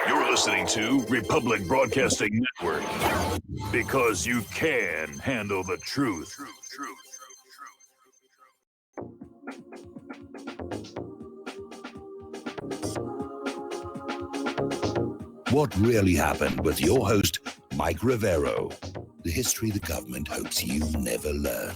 You're listening to Republic Broadcasting Network because you can handle the truth. What really happened with your host, Mike Rivero, the history the government hopes you never learn.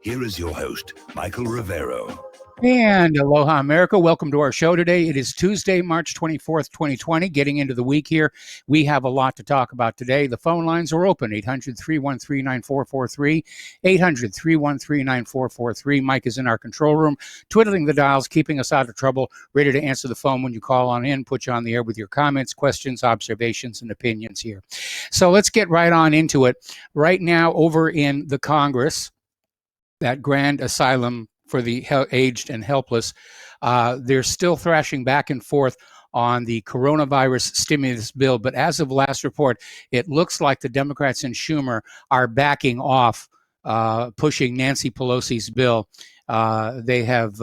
Here is your host, Michael Rivero. And aloha, America. Welcome to our show today. It is Tuesday, March 24th, 2020, getting into the week here. We have a lot to talk about today. The phone lines are open, 800-313-9443, 800-313-9443. Mike is in our control room, twiddling the dials, keeping us out of trouble, ready to answer the phone when you call on in, put you on the air with your comments, questions, observations, and opinions here. So let's get right on into it. Right now, over in the Congress, that grand asylum for the aged and helpless, they're still thrashing back and forth on the coronavirus stimulus bill. But as of last report, it looks like the Democrats and Schumer are backing off, pushing Nancy Pelosi's bill. They have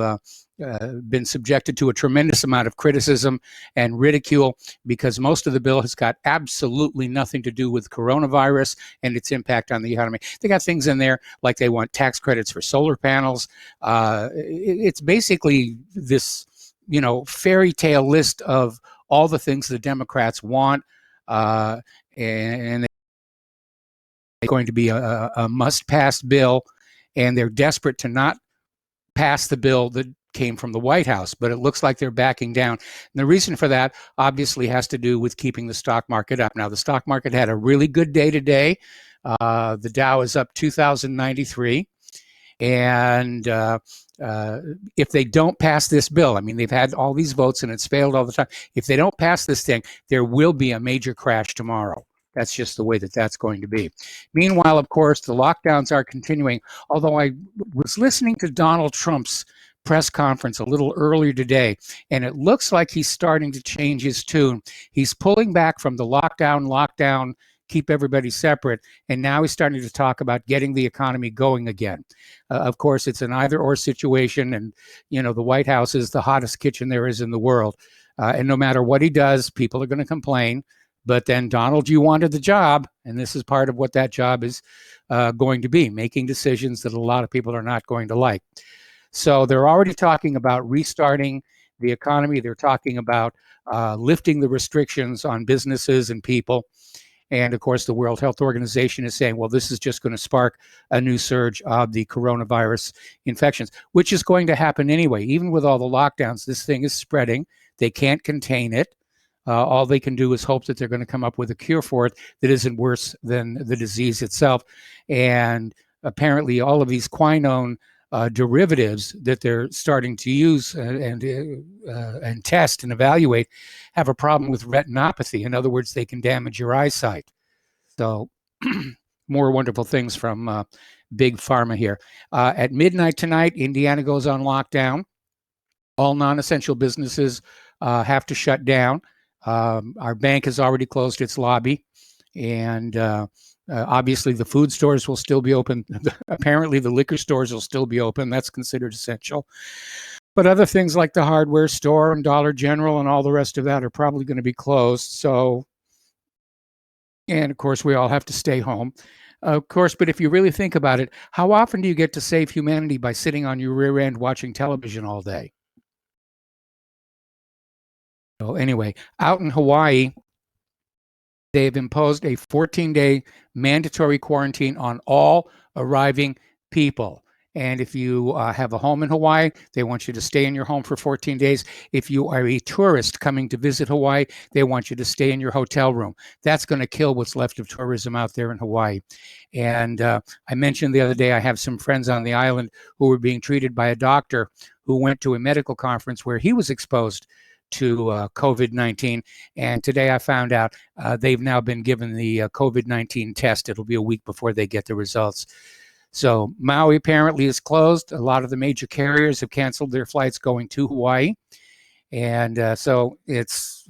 been subjected to a tremendous amount of criticism and ridicule because most of the bill has got absolutely nothing to do with coronavirus and its impact on the economy. They got things in there like they want tax credits for solar panels. It's basically this, fairy tale list of all the things the Democrats want, and it's going to be a must-pass bill, and they're desperate to not pass the bill that came from the White House, but it looks like they're backing down. And the reason for that obviously has to do with keeping the stock market up. Now, the stock market had a really good day today. The Dow is up 2,093. And if they don't pass this bill, I mean, they've had all these votes and it's failed all the time. If they don't pass this thing, there will be a major crash tomorrow. That's just the way that's going to be. Meanwhile, of course, the lockdowns are continuing, although I was listening to Donald Trump's press conference a little earlier today, and it looks like he's starting to change his tune. He's pulling back from the lockdown, keep everybody separate, and now he's starting to talk about getting the economy going again. Of course, it's an either-or situation, and, the White House is the hottest kitchen there is in the world. And no matter what he does, people are going to complain. But then, Donald, you wanted the job, and this is part of what that job is going to be, making decisions that a lot of people are not going to like. So they're already talking about restarting the economy. They're talking about lifting the restrictions on businesses and people. And, of course, the World Health Organization is saying, well, this is just going to spark a new surge of the coronavirus infections, which is going to happen anyway. Even with all the lockdowns, this thing is spreading. They can't contain it. All they can do is hope that they're going to come up with a cure for it that isn't worse than the disease itself. And apparently all of these quinone derivatives that they're starting to use and test and evaluate have a problem with retinopathy. In other words, they can damage your eyesight. So more wonderful things from Big Pharma here. At midnight tonight, Indiana goes on lockdown. All non-essential businesses have to shut down. Our bank has already closed its lobby, and obviously the food stores will still be open. Apparently the liquor stores will still be open. That's considered essential. But other things like the hardware store and Dollar General and all the rest of that are probably going to be closed. So, and of course, we all have to stay home. Of course, but if you really think about it, how often do you get to save humanity by sitting on your rear end watching television all day? So anyway, out in Hawaii, they've imposed a 14-day mandatory quarantine on all arriving people. And if you have a home in Hawaii, they want you to stay in your home for 14 days. If you are a tourist coming to visit Hawaii, they want you to stay in your hotel room. That's going to kill what's left of tourism out there in Hawaii. And I mentioned the other day, I have some friends on the island who were being treated by a doctor who went to a medical conference where he was exposed to COVID-19. And today I found out they've now been given the COVID-19 test. It'll be a week before they get the results. So Maui apparently is closed. A lot of the major carriers have canceled their flights going to Hawaii. And so it's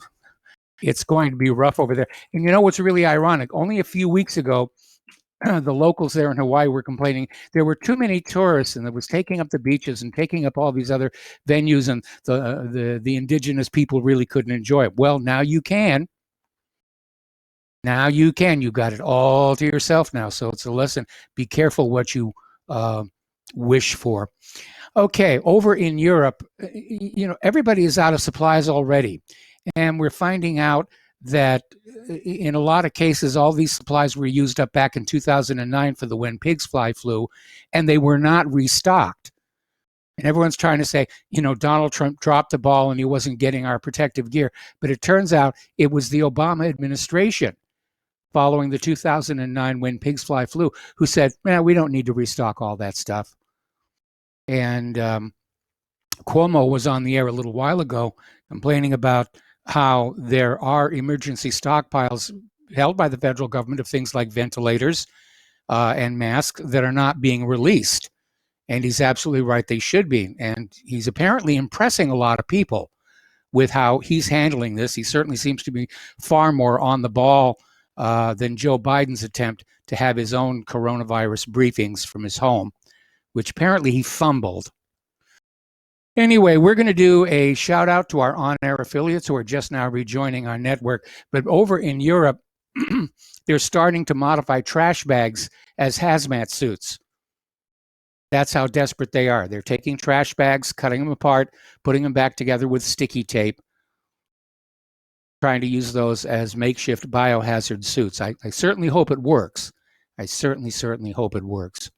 going to be rough over there. And you know what's really ironic? Only a few weeks ago, the locals there in Hawaii were complaining there were too many tourists and it was taking up the beaches and taking up all these other venues, and the indigenous people really couldn't enjoy it. Well, now you can. Now you can. You got it all to yourself now. So it's a lesson. Be careful what you wish for. Okay, over in Europe, everybody is out of supplies already. And we're finding out that in a lot of cases, all these supplies were used up back in 2009 for the when pigs fly flu, and they were not restocked. And everyone's trying to say, Donald Trump dropped the ball and he wasn't getting our protective gear. But it turns out it was the Obama administration following the 2009 when pigs fly flu who said, we don't need to restock all that stuff. And Cuomo was on the air a little while ago complaining about how there are emergency stockpiles held by the federal government of things like ventilators and masks that are not being released. And he's absolutely right, they should be. And he's apparently impressing a lot of people with how he's handling this. He certainly seems to be far more on the ball than Joe Biden's attempt to have his own coronavirus briefings from his home, which apparently he fumbled. Anyway, we're going to do a shout out to our on-air affiliates who are just now rejoining our network. But over in Europe, they're starting to modify trash bags as hazmat suits. That's how desperate they are. They're taking trash bags, cutting them apart, putting them back together with sticky tape, trying to use those as makeshift biohazard suits. I certainly hope it works. I certainly hope it works.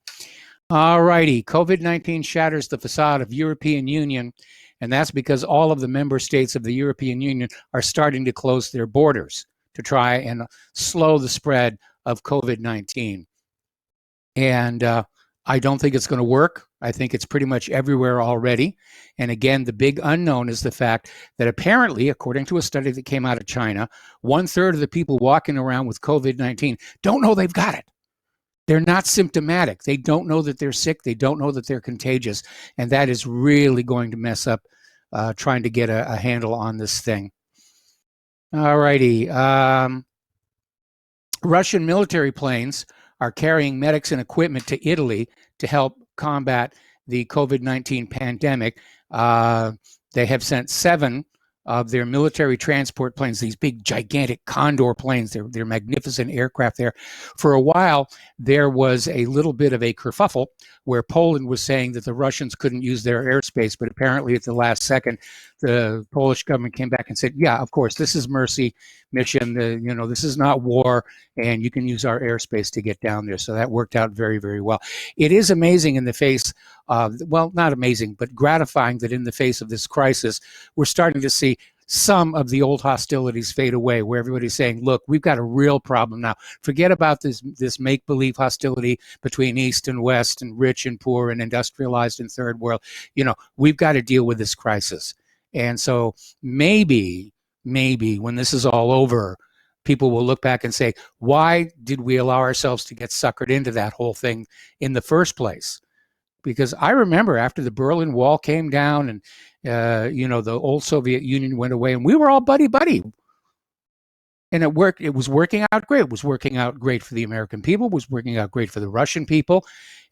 All righty, COVID-19 shatters the facade of European Union, and that's because all of the member states of the European Union are starting to close their borders to try and slow the spread of COVID-19. And I don't think it's going to work. I think it's pretty much everywhere already. And again, the big unknown is the fact that apparently, according to a study that came out of China, 1/3 of the people walking around with COVID-19 don't know they've got it. They're not symptomatic. They don't know that they're sick. They don't know that they're contagious. And that is really going to mess up trying to get a handle on this thing. All righty. Russian military planes are carrying medics and equipment to Italy to help combat the COVID-19 pandemic. They have sent 7 of their military transport planes, these big, gigantic Condor planes. They're magnificent aircraft there. For a while, there was a little bit of a kerfuffle where Poland was saying that the Russians couldn't use their airspace, but apparently at the last second, the Polish government came back and said, yeah, of course, this is mercy mission. This is not war, and you can use our airspace to get down there. So that worked out very, very well. It is amazing in the face of, well, not amazing, but gratifying that in the face of this crisis, we're starting to see some of the old hostilities fade away, where everybody's saying, look, we've got a real problem now. Forget about this make-believe hostility between East and West and rich and poor and industrialized and third world. We've got to deal with this crisis. And so maybe when this is all over, people will look back and say, why did we allow ourselves to get suckered into that whole thing in the first place? Because I remember after the Berlin Wall came down and, the old Soviet Union went away and we were all buddy-buddy. And it worked. It was working out great. It was working out great for the American people. It was working out great for the Russian people.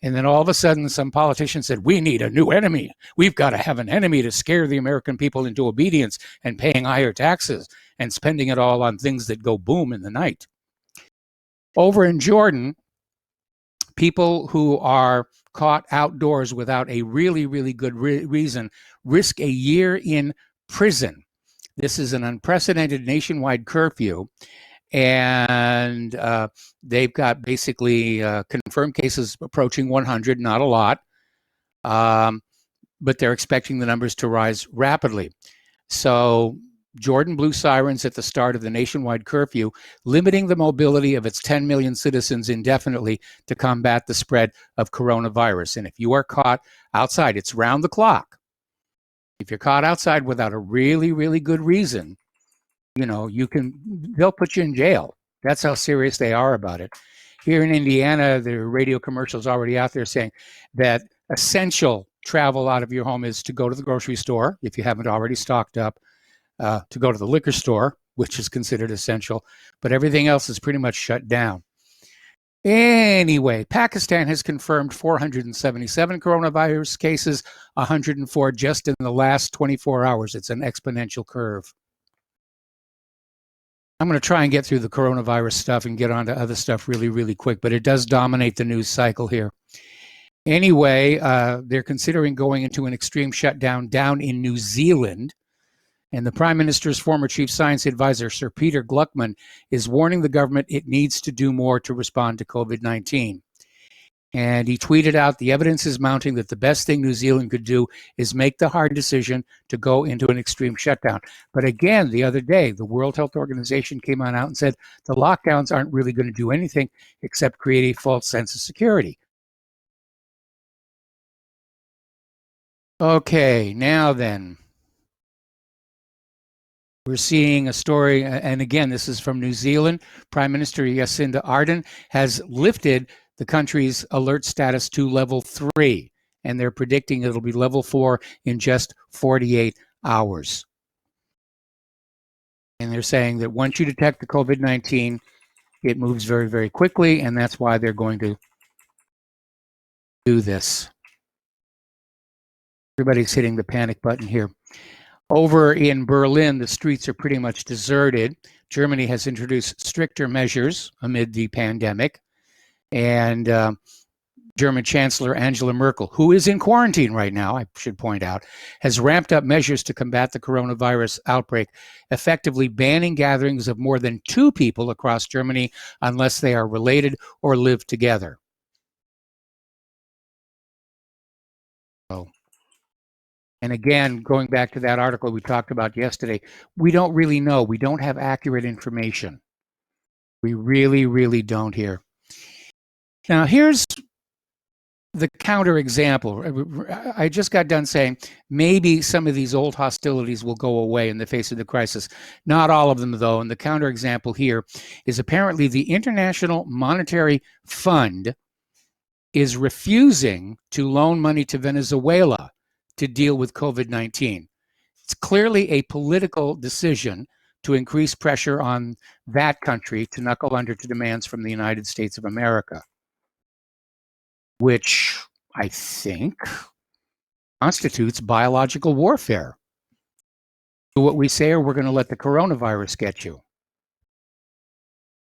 And then all of a sudden, some politician said, we need a new enemy. We've got to have an enemy to scare the American people into obedience and paying higher taxes and spending it all on things that go boom in the night. Over in Jordan, people who are caught outdoors without a really, really good reason risk a year in prison. This is an unprecedented nationwide curfew, and they've got basically confirmed cases approaching 100, not a lot, but they're expecting the numbers to rise rapidly. So Jordan blew sirens at the start of the nationwide curfew, limiting the mobility of its 10 million citizens indefinitely to combat the spread of coronavirus. And if you are caught outside, it's round the clock. If you're caught outside without a really, really good reason, they'll put you in jail. That's how serious they are about it. Here in Indiana, the radio commercial is already out there saying that essential travel out of your home is to go to the grocery store, if you haven't already stocked up, to go to the liquor store, which is considered essential, but everything else is pretty much shut down. Anyway, Pakistan has confirmed 477 coronavirus cases, 104 just in the last 24 hours. It's an exponential curve. I'm going to try and get through the coronavirus stuff and get on to other stuff really, really quick, but it does dominate the news cycle here. Anyway, they're considering going into an extreme shutdown down in New Zealand. And the Prime Minister's former chief science advisor, Sir Peter Gluckman, is warning the government it needs to do more to respond to COVID-19. And he tweeted out, the evidence is mounting that the best thing New Zealand could do is make the hard decision to go into an extreme shutdown. But again, the other day, the World Health Organization came on out and said the lockdowns aren't really going to do anything except create a false sense of security. Okay, now then. We're seeing a story, and again, this is from New Zealand. Prime Minister Jacinda Ardern has lifted the country's alert status to level 3, and they're predicting it'll be level 4 in just 48 hours. And they're saying that once you detect the COVID-19, it moves very, very quickly, and that's why they're going to do this. Everybody's hitting the panic button here. Over in Berlin, the streets are pretty much deserted. Germany has introduced stricter measures amid the pandemic. And German Chancellor Angela Merkel, who is in quarantine right now, I should point out, has ramped up measures to combat the coronavirus outbreak, effectively banning gatherings of more than 2 people across Germany unless they are related or live together. And again, going back to that article we talked about yesterday, we don't really know. We don't have accurate information. We really, really don't here. Now, here's the counterexample. I just got done saying maybe some of these old hostilities will go away in the face of the crisis. Not all of them, though. And the counterexample here is apparently the International Monetary Fund is refusing to loan money to Venezuela to deal with COVID-19. It's clearly a political decision to increase pressure on that country to knuckle under to demands from the United States of America, which I think constitutes biological warfare. Do what we say or we're going to let the coronavirus get you.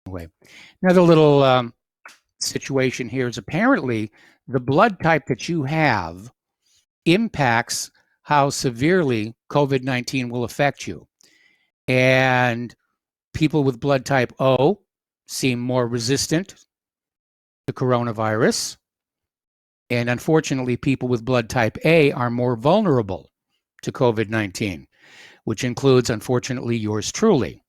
Anyway, another little situation here is apparently the blood type that you have impacts how severely COVID-19 will affect you. And people with blood type O seem more resistant to coronavirus. And unfortunately, people with blood type A are more vulnerable to COVID-19, which includes, unfortunately, yours truly.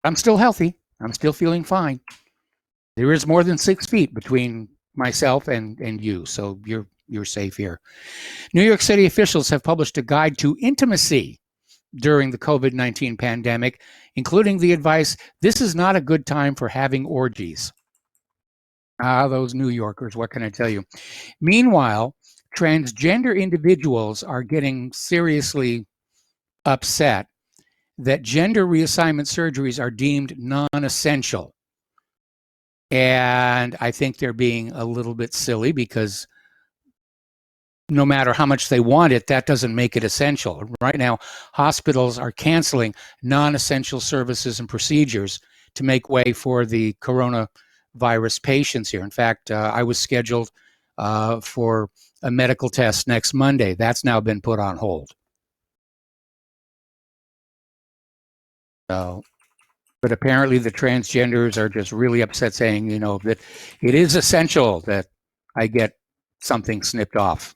I'm still healthy. I'm still feeling fine. There is more than 6 feet between myself and you, so you're safe here. New York City officials have published a guide to intimacy during the COVID-19 pandemic, including the advice, this is not a good time for having orgies. Those New Yorkers, what can I tell you? Meanwhile, transgender individuals are getting seriously upset that gender reassignment surgeries are deemed non-essential. And I think they're being a little bit silly because no matter how much they want it, that doesn't make it essential. Right now, hospitals are canceling non-essential services and procedures to make way for the coronavirus patients here. In fact, I was scheduled for a medical test next Monday. That's now been put on hold. So, but apparently the transgenders are just really upset, saying, that it is essential that I get something snipped off.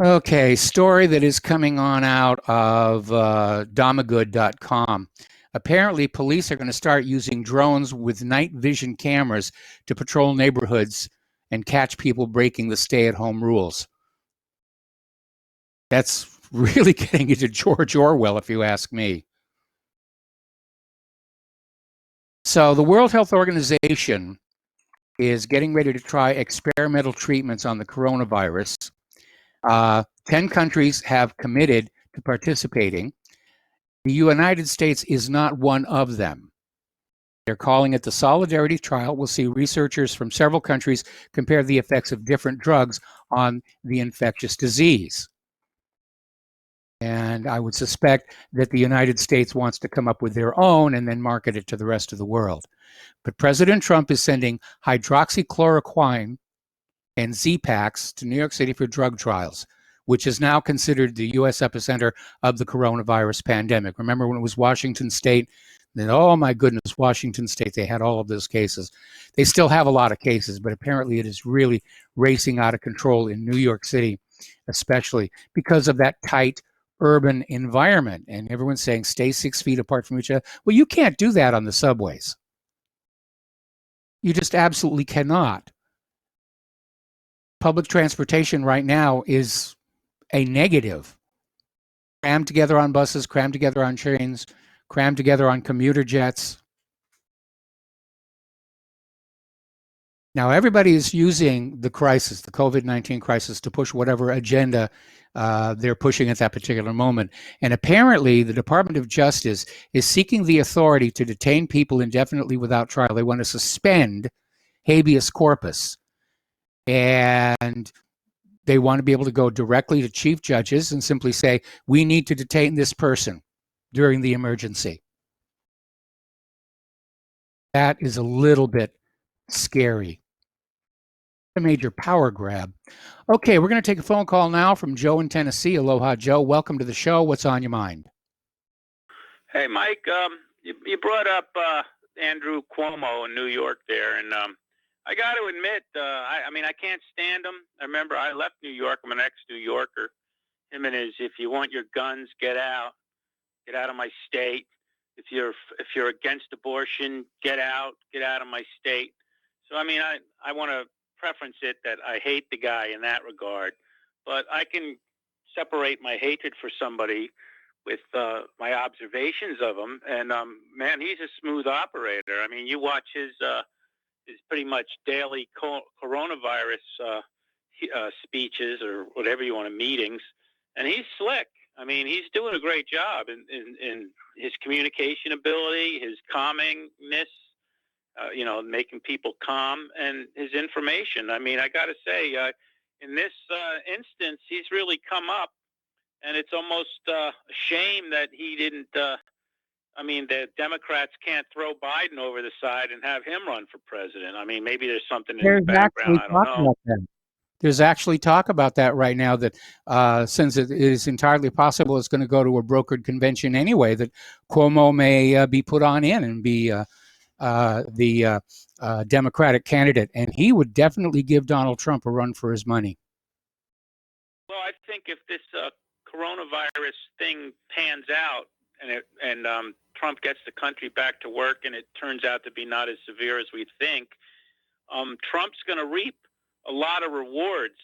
Okay, story that is coming on out of Domagood.com. Apparently, police are going to start using drones with night vision cameras to patrol neighborhoods and catch people breaking the stay-at-home rules. That's really getting into George Orwell, if you ask me. So the World Health Organization is getting ready to try experimental treatments on the coronavirus. 10 countries have committed to participating. The United States is not one of them. They're calling it the Solidarity Trial. We'll see researchers from several countries compare the effects of different drugs on the infectious disease. And I would suspect that the United States wants to come up with their own and then market it to the rest of the world. But President Trump is sending hydroxychloroquine and Z-Paks to New York City for drug trials, which is now considered the U.S. epicenter of the coronavirus pandemic. Remember when it was Washington State? Then, oh my goodness, Washington State, they had all of those cases. They still have a lot of cases, but apparently it is really racing out of control in New York City, especially because of that tight urban environment. And everyone's saying stay 6 feet apart from each other. Well, you can't do that on the subways. You just absolutely cannot. Public transportation right now is a negative. Crammed together on buses, crammed together on trains, crammed together on commuter jets. Now, everybody is using the crisis, the COVID-19 crisis, to push whatever agenda they're pushing at that particular moment. And apparently, the Department of Justice is seeking the authority to detain people indefinitely without trial. They want to suspend habeas corpus. And they want to be able to go directly to chief judges and simply say, we need to detain this person during the emergency. That is a little bit scary. A major power grab. Okay, we're going to take a phone call now from Joe in Tennessee. Aloha, Joe. Welcome to the show. What's on your mind? Hey, Mike. You brought up Andrew Cuomo in New York there, and I got to admit, I mean, I can't stand him. I remember I left New York. I'm an ex-New Yorker. Him and his, if you want your guns, get out of my state. If you're against abortion, get out of my state. So, I mean, I want to preference it that I hate the guy in that regard, but I can separate my hatred for somebody with my observations of him. And man, he's a smooth operator. I mean, you watch his pretty much daily coronavirus speeches or whatever you want to meetings, and he's slick. I mean, he's doing a great job in his communication ability, his calmingness, making people calm, and his information. I mean, I got to say, in this instance, he's really come up, and it's almost a shame that he didn't. The Democrats can't throw Biden over the side and have him run for president. I mean, maybe there's something in the background. I don't know. There's actually talk about that right now, that since it is entirely possible it's going to go to a brokered convention anyway, that Cuomo may be put on in and be the Democratic candidate. And he would definitely give Donald Trump a run for his money. Well, I think if this coronavirus thing pans out and Trump gets the country back to work and it turns out to be not as severe as we think, Trump's going to reap a lot of rewards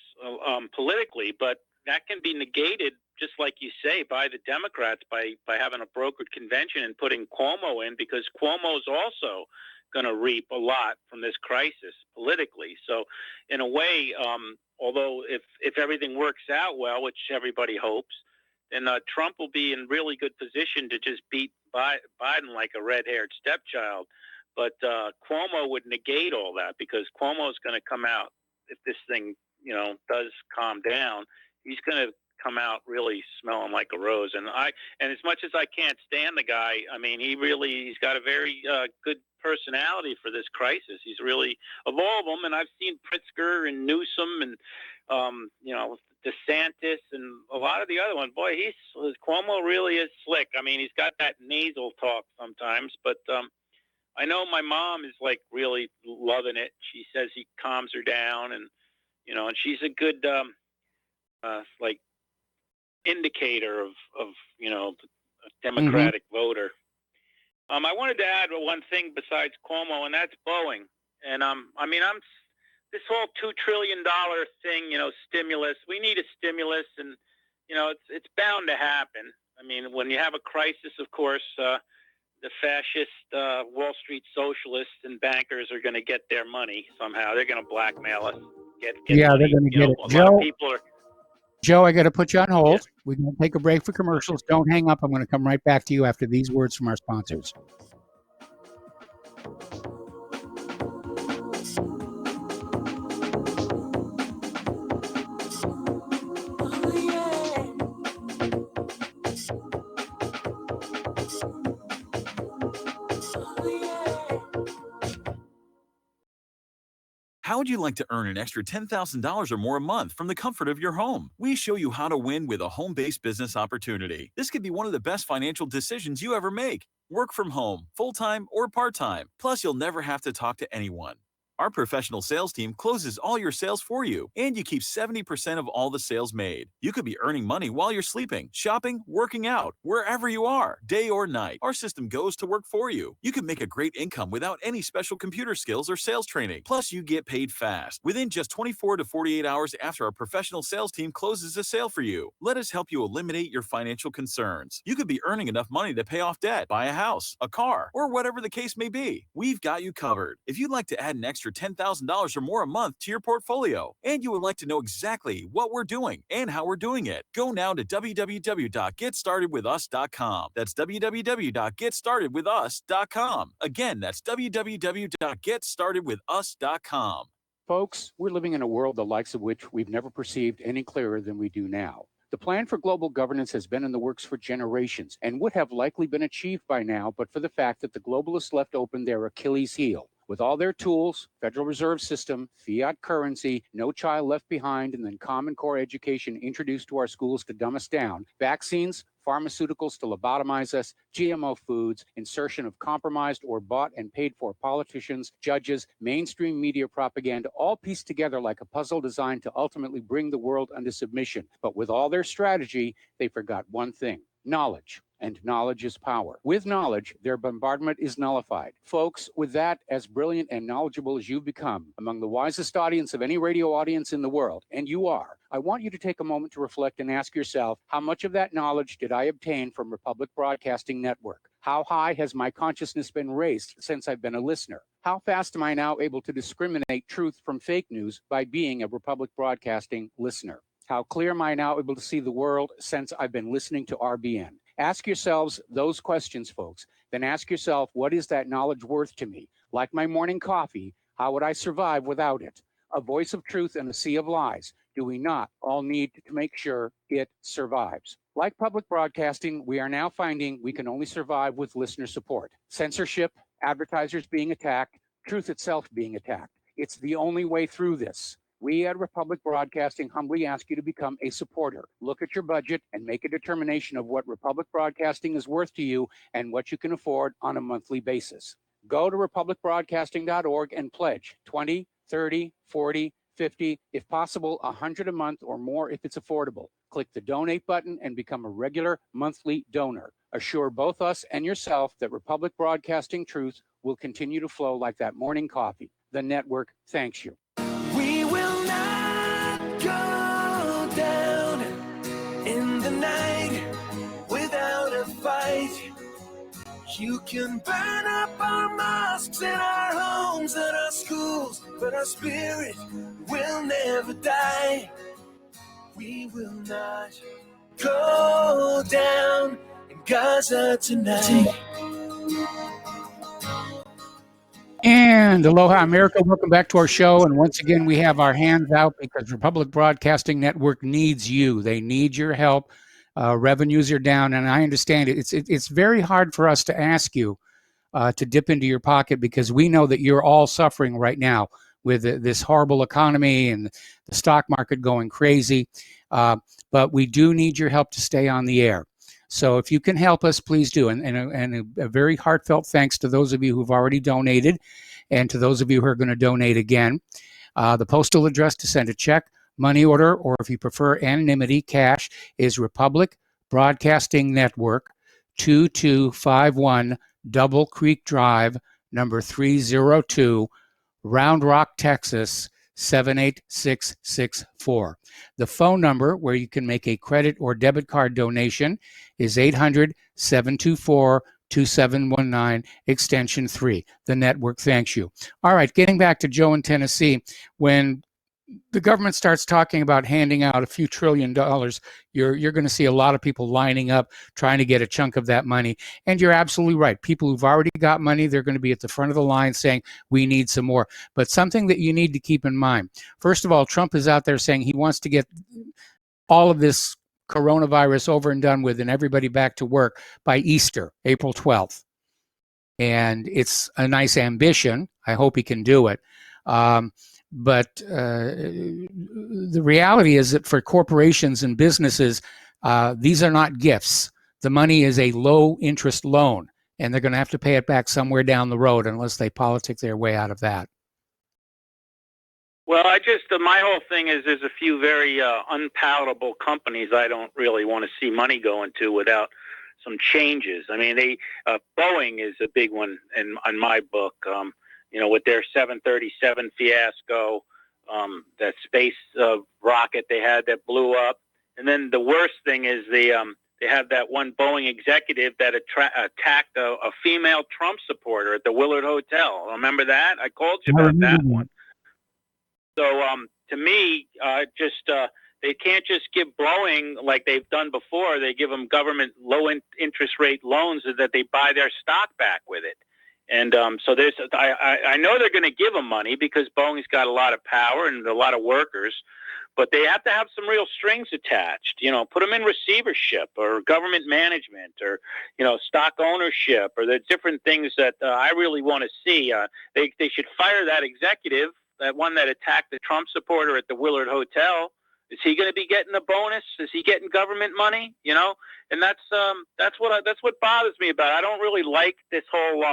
politically, but that can be negated, just like you say, by the Democrats by having a brokered convention and putting Cuomo in, because Cuomo's also going to reap a lot from this crisis politically. So in a way, although if everything works out well, which everybody hopes, then Trump will be in really good position to just beat Biden like a red-haired stepchild. But Cuomo would negate all that, because Cuomo's going to come out, if this thing, does calm down, he's going to come out really smelling like a rose. And as much as I can't stand the guy, I mean, he's got a very good personality for this crisis. He's really, of all of them, and I've seen Pritzker and Newsom and, DeSantis and a lot of the other ones. Boy, Cuomo really is slick. I mean, he's got that nasal talk sometimes, but I know my mom is like really loving it. She says he calms her down, and and she's a good like indicator of a Democratic voter. I wanted to add one thing besides Cuomo, and that's Boeing. And this whole $2 trillion thing, stimulus. We need a stimulus, and it's bound to happen. I mean, when you have a crisis, of course, the fascist Wall Street socialists and bankers are going to get their money somehow. They're going to blackmail us. Get they're money. going to get it. A lot of people are. Joe, I got to put you on hold. Yes. We're going to take a break for commercials. Don't hang up. I'm going to come right back to you after these words from our sponsors. How would you like to earn an extra $10,000 or more a month from the comfort of your home? We show you how to win with a home-based business opportunity. This could be one of the best financial decisions you ever make. Work from home, full-time or part-time. Plus, you'll never have to talk to anyone. Our professional sales team closes all your sales for you, and you keep 70% of all the sales made. You could be earning money while you're sleeping, shopping, working out, wherever you are, day or night. Our system goes to work for you. You can make a great income without any special computer skills or sales training. Plus, you get paid fast, within just 24 to 48 hours after our professional sales team closes a sale for you. Let us help you eliminate your financial concerns. You could be earning enough money to pay off debt, buy a house, a car, or whatever the case may be. We've got you covered. If you'd like to add an extra $10,000 or more a month to your portfolio, and you would like to know exactly what we're doing and how we're doing it, go now to www.getstartedwithus.com. That's www.getstartedwithus.com. Again, that's www.getstartedwithus.com. Folks, we're living in a world the likes of which we've never perceived any clearer than we do now. The plan for global governance has been in the works for generations and would have likely been achieved by now, but for the fact that the globalists left open their Achilles heel. With all their tools, Federal Reserve System, fiat currency, no child left behind, and then Common Core education introduced to our schools to dumb us down, vaccines, pharmaceuticals to lobotomize us, GMO foods, insertion of compromised or bought and paid for politicians, judges, mainstream media propaganda, all pieced together like a puzzle designed to ultimately bring the world under submission. But with all their strategy, they forgot one thing: knowledge. And knowledge is power. With knowledge, their bombardment is nullified. Folks, with that, as brilliant and knowledgeable as you've become, among the wisest audience of any radio audience in the world, and you are, I want you to take a moment to reflect and ask yourself, how much of that knowledge did I obtain from Republic Broadcasting Network? How high has my consciousness been raised since I've been a listener? How fast am I now able to discriminate truth from fake news by being a Republic Broadcasting listener? How clear am I now able to see the world since I've been listening to RBN? Ask yourselves those questions, folks. Then ask yourself, what is that knowledge worth to me? Like my morning coffee, how would I survive without it? A voice of truth in a sea of lies. Do we not all need to make sure it survives? Like public broadcasting, we are now finding we can only survive with listener support. Censorship, advertisers being attacked, truth itself being attacked. It's the only way through this. We at Republic Broadcasting humbly ask you to become a supporter. Look at your budget and make a determination of what Republic Broadcasting is worth to you and what you can afford on a monthly basis. Go to republicbroadcasting.org and pledge 20, 30, 40, 50, if possible, 100 a month or more if it's affordable. Click the donate button and become a regular monthly donor. Assure both us and yourself that Republic Broadcasting truth will continue to flow like that morning coffee. The network thanks you. We will not go down in the night without a fight. You can burn up our mosques and our homes and our schools, but our spirit will never die. We will not go down in Gaza tonight. And aloha, America. Welcome back to our show. And once again, we have our hands out because Republic Broadcasting Network needs you. They need your help. Revenues are down, and I understand it. It's very hard for us to ask you to dip into your pocket because we know that you're all suffering right now with this horrible economy and the stock market going crazy. But we do need your help to stay on the air. So if you can help us, please do. And a very heartfelt thanks to those of you who've already donated and to those of you who are going to donate again. The postal address to send a check, money order, or if you prefer anonymity, cash, is Republic Broadcasting Network, 2251 Double Creek Drive, number 302, Round Rock, Texas, 78664. The phone number where you can make a credit or debit card donation is 800-724-2719, extension 3. The network thanks you. All right, getting back to Joe in Tennessee. When the government starts talking about handing out a few $1 trillion, you're going to see a lot of people lining up trying to get a chunk of that money. And you're absolutely right. People who've already got money, they're going to be at the front of the line saying, we need some more. But something that you need to keep in mind, first of all, Trump is out there saying he wants to get all of this coronavirus over and done with and everybody back to work by Easter, April 12th. And it's a nice ambition. I hope he can do it. But the reality is that for corporations and businesses, these are not gifts. The money is a low interest loan, and they're going to have to pay it back somewhere down the road unless they politic their way out of that. Well, my whole thing is there's a few very unpalatable companies I don't really want to see money go into without some changes. I mean, Boeing is a big one in my book. With their 737 fiasco, that space rocket they had that blew up. And then the worst thing is they have that one Boeing executive that attacked a female Trump supporter at the Willard Hotel. Remember that? I called you about that one. So to me, they can't just give Boeing like they've done before. They give them government low interest rate loans so that they buy their stock back with it. And so I know they're going to give them money because Boeing's got a lot of power and a lot of workers, but they have to have some real strings attached. Put them in receivership or government management or stock ownership or the different things that I really want to see. They should fire that executive, that one that attacked the Trump supporter at the Willard Hotel. Is he going to be getting a bonus? Is he getting government money? And that's what bothers me about it. I don't really like this whole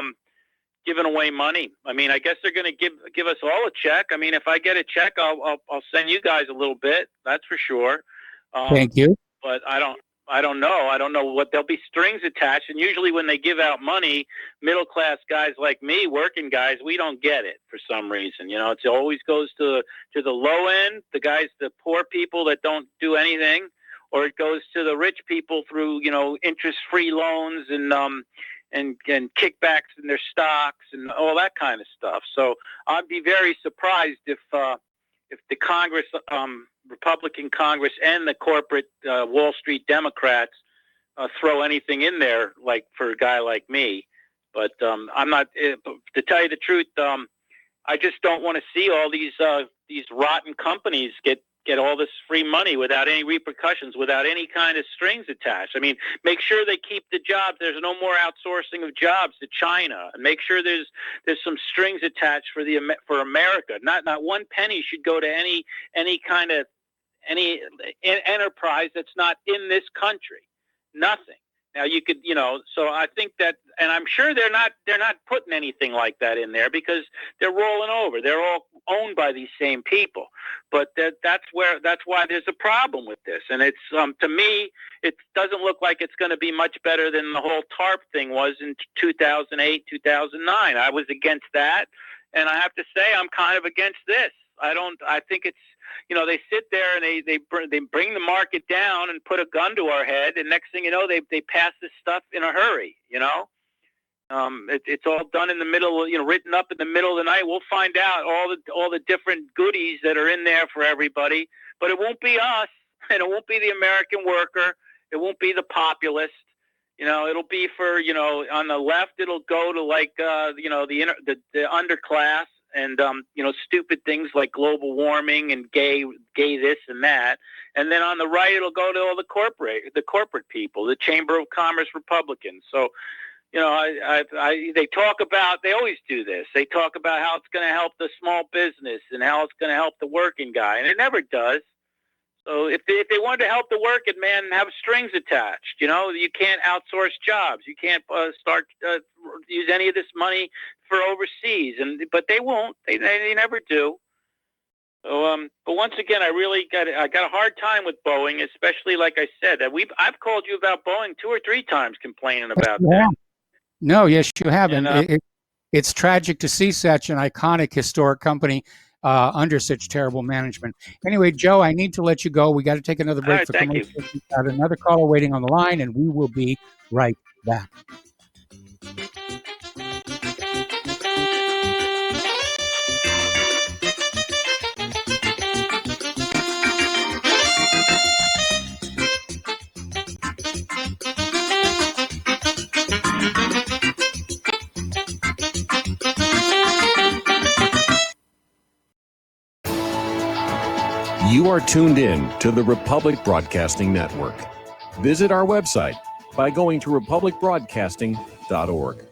giving away money. I mean, I guess they're going to give us all a check. I mean, if I get a check, I'll send you guys a little bit. That's for sure. Thank you. But I don't know. I don't know what there'll be strings attached. And usually when they give out money, middle class guys like me, working guys, we don't get it for some reason. It always goes to the low end, the guys, the poor people that don't do anything, or it goes to the rich people through interest-free loans and kickbacks in their stocks and all that kind of stuff. So I'd be very surprised if the Congress, Republican Congress, and the corporate Wall Street Democrats throw anything in there like for a guy like me. But I'm not. To tell you the truth, I just don't want to see all these rotten companies get all this free money without any repercussions, without any kind of strings attached. I mean, make sure they keep the jobs. There's no more outsourcing of jobs to China, and make sure there's some strings attached for America. Not one penny should go to any enterprise that's not in this country. Nothing. Now you could, so I think that, and I'm sure they're not putting anything like that in there because they're rolling over. They're all owned by these same people. But that's why there's a problem with this. And it's to me, it doesn't look like it's going to be much better than the whole TARP thing was in 2008, 2009. I was against that, and I have to say I'm kind of against this. I think it's, they sit there and they bring the market down and put a gun to our head, and next thing you know, they pass this stuff in a hurry. It's all done in the middle, written up in the middle of the night. We'll find out all the different goodies that are in there for everybody, but it won't be us, and it won't be the American worker. It won't be the populist. It'll be for on the left. It'll go to like the underclass. And stupid things like global warming and gay this and that, and then on the right it'll go to all the corporate people, the Chamber of Commerce Republicans. So, they talk about, they always do this. They talk about how it's going to help the small business and how it's going to help the working guy, and it never does. So if they wanted to help the working man, have strings attached. You can't outsource jobs. You can't use any of this money for overseas, but they won't. They never do. So, but once again, I got a hard time with Boeing, especially like I said that I've called you about Boeing 2 or 3 times complaining about that. No, yes, you have, and it's tragic to see such an iconic, historic company under such terrible management. Anyway, Joe, I need to let you go. We got to take another break for commercial. We've got another caller waiting on the line, and we will be right back. are tuned in to the Republic Broadcasting Network. Visit our website by going to republicbroadcasting.org.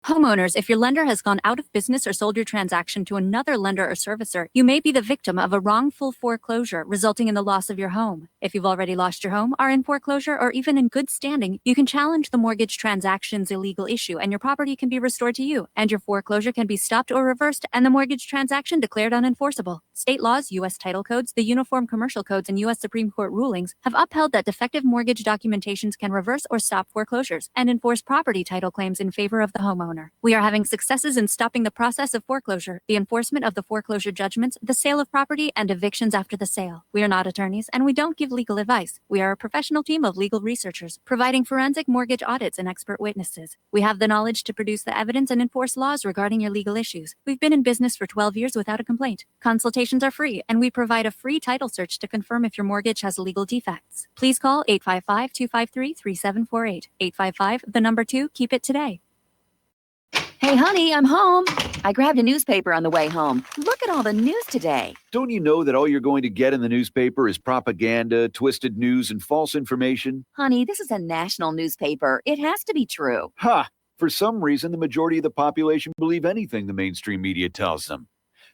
Homeowners, if your lender has gone out of business or sold your transaction to another lender or servicer, you may be the victim of a wrongful foreclosure, resulting in the loss of your home. If you've already lost your home, are in foreclosure, or even in good standing, you can challenge the mortgage transaction's illegal issue, and your property can be restored to you, and your foreclosure can be stopped or reversed, and the mortgage transaction declared unenforceable. State laws, U.S. title codes, the Uniform Commercial Codes, and U.S. Supreme Court rulings have upheld that defective mortgage documentations can reverse or stop foreclosures and enforce property title claims in favor of the homeowner. We are having successes in stopping the process of foreclosure, the enforcement of the foreclosure judgments, the sale of property, and evictions after the sale. We are not attorneys, and we don't give legal advice. We are a professional team of legal researchers, providing forensic mortgage audits and expert witnesses. We have the knowledge to produce the evidence and enforce laws regarding your legal issues. We've been in business for 12 years without a complaint. Consultations are free, and we provide a free title search to confirm if your mortgage has legal defects. Please call 855-253-3748. 855, the number 2, keep it today. Hey, honey, I'm home. I grabbed a newspaper on the way home. Look at all the news today. Don't you know that all you're going to get in the newspaper is propaganda, twisted news, and false information? Honey, this is a national newspaper. It has to be true. Ha! For some reason, the majority of the population believe anything the mainstream media tells them.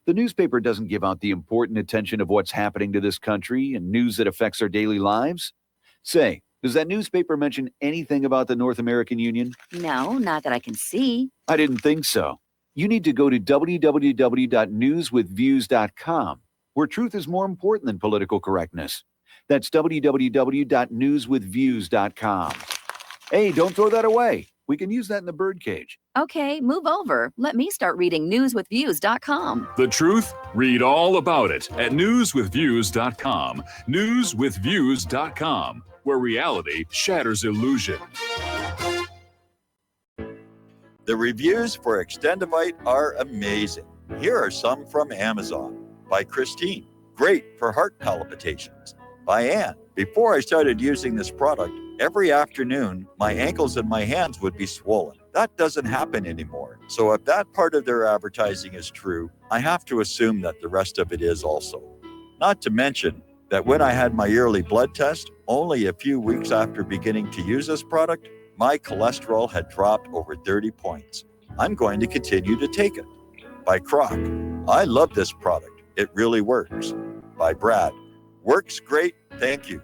The newspaper doesn't give out the important attention of what's happening to this country and news that affects our daily lives. Say, does that newspaper mention anything about the North American Union? No, not that I can see. I didn't think so. You need to go to www.newswithviews.com, where truth is more important than political correctness. That's www.newswithviews.com. Hey, don't throw that away. We can use that in the birdcage. Okay, move over. Let me start reading newswithviews.com. The truth? Read all about it at newswithviews.com. Newswithviews.com, where reality shatters illusion. The reviews for Extendivite are amazing. Here are some from Amazon. By Christine, great for heart palpitations. By Ann, before I started using this product, every afternoon, my ankles and my hands would be swollen. That doesn't happen anymore. So if that part of their advertising is true, I have to assume that the rest of it is also. Not to mention that when I had my yearly blood test, only a few weeks after beginning to use this product, my cholesterol had dropped over 30 points. I'm going to continue to take it. By Croc, I love this product. It really works. By Brad, works great, thank you.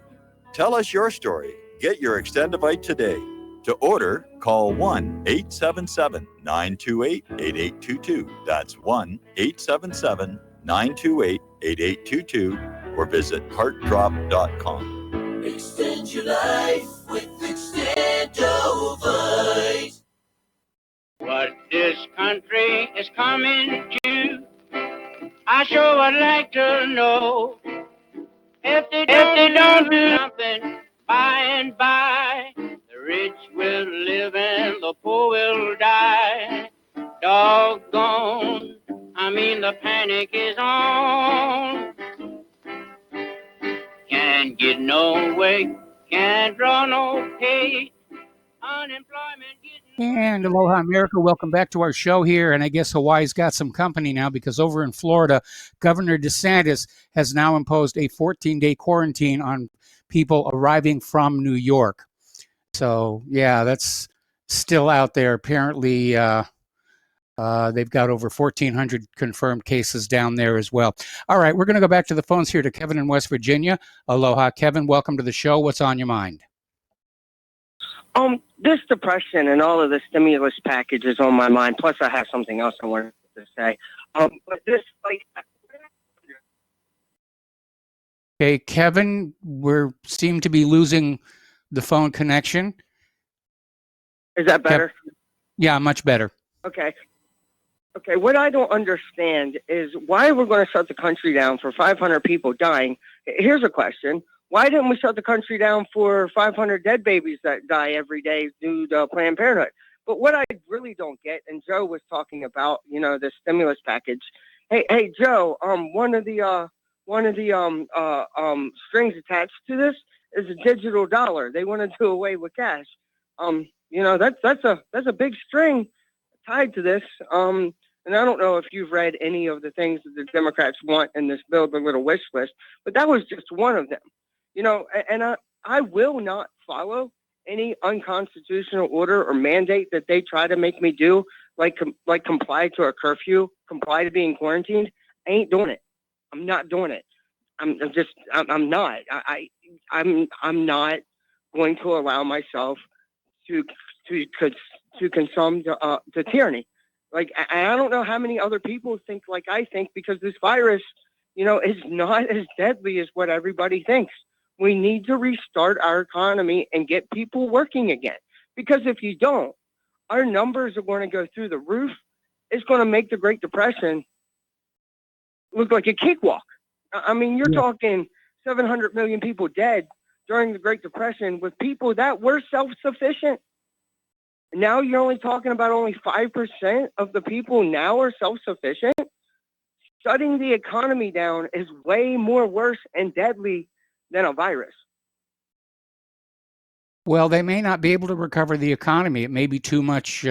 Tell us your story. Get your Extendivite today. To order, call 1-877-928-8822. That's 1-877-928-8822 or visit heartdrop.com. Extend your life with Extendovite. What this country is coming to, I sure would like to know. If they don't do something by and by, the rich will live and the poor will die. Doggone, the panic is on. Can't get no way, can't draw no pay. Unemployment And aloha, America. Welcome back to our show here. And I guess Hawaii's got some company now, because over in Florida, Governor DeSantis has now imposed a 14-day quarantine on people arriving from New York. So, yeah, that's still out there. Apparently, they've got over 1,400 confirmed cases down there as well. All right, we're going to go back to the phones here to Kevin in West Virginia. Aloha, Kevin. Welcome to the show. What's on your mind? This depression and all of the stimulus package is on my mind. Plus, I have something else I wanted to say. But this, Okay, Kevin, we seem to be losing the phone connection. Is that better? Yeah, much better. Okay. Okay, what I don't understand is why we're going to shut the country down for 500 people dying. Here's a question. Why didn't we shut the country down for 500 dead babies that die every day due to Planned Parenthood? But what I really don't get, and Joe was talking about, the stimulus package. Hey, Joe, one of the strings attached to this is a digital dollar. They want to do away with cash. That's a big string tied to this. And I don't know if you've read any of the things that the Democrats want in this bill, the little wish list, but that was just one of them. You know, and I will not follow any unconstitutional order or mandate that they try to make me do, like comply to a curfew, comply to being quarantined. I ain't doing it. I'm not doing it. I'm not. I'm not going to allow myself to consume to tyranny. Like, I don't know how many other people think like I think, because this virus, you know, is not as deadly as what everybody thinks. We need to restart our economy and get people working again. Because if you don't, our numbers are going to go through the roof. It's going to make the Great Depression look like a cakewalk. I mean, you're talking 700 million people dead during the Great Depression with people that were self-sufficient. Now you're only talking about only 5% of the people now are self-sufficient. Shutting the economy down is way more worse and deadly than a virus. Well, they may not be able to recover the economy. It may be too much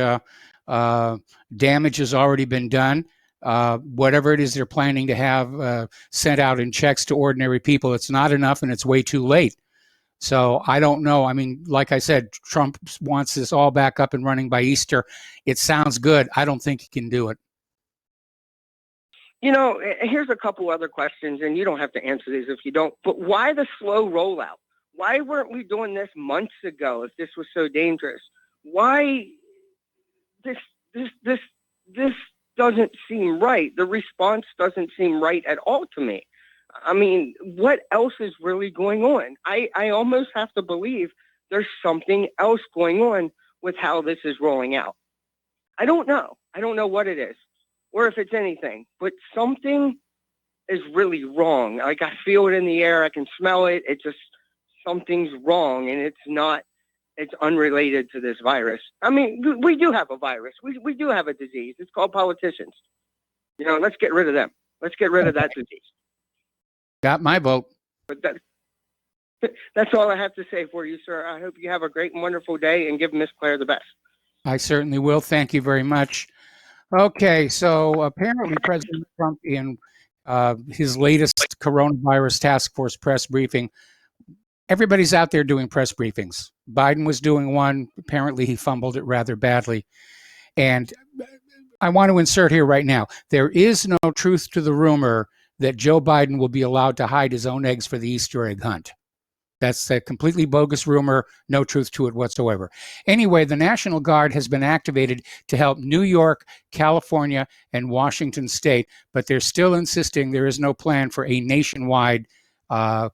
damage has already been done. Whatever it is they're planning to have sent out in checks to ordinary people, it's not enough and it's way too late. So I don't know. I mean, like I said, Trump wants this all back up and running by Easter. It sounds good. I don't think he can do it. You know, here's a couple other questions, and you don't have to answer these if you don't, but why the slow rollout? Why weren't we doing this months ago if this was so dangerous? Why this doesn't seem right. The response doesn't seem right at all to me. I mean, what else is really going on? I almost have to believe there's something else going on with how this is rolling out. I don't know. I don't know what it is or if it's anything, but something is really wrong. Like, I feel it in the air. I can smell it. It just, something's wrong, and it's unrelated to this virus. I mean, we do have a virus. We do have a disease. It's called politicians. You know, let's get rid of them. Let's get rid of that disease. Got my vote. But that's all I have to say for you, sir. I hope you have a great and wonderful day, and give Miss Claire the best. I certainly will. Thank you very much. Okay, so apparently President Trump, in his latest coronavirus task force press briefing, everybody's out there doing press briefings. Biden was doing one. Apparently he fumbled it rather badly. And I want to insert here right now, there is no truth to the rumor that Joe Biden will be allowed to hide his own eggs for the Easter egg hunt. That's a completely bogus rumor, no truth to it whatsoever. Anyway, the National Guard has been activated to help New York, California, and Washington State, but they're still insisting there is no plan for a nationwide crackdown,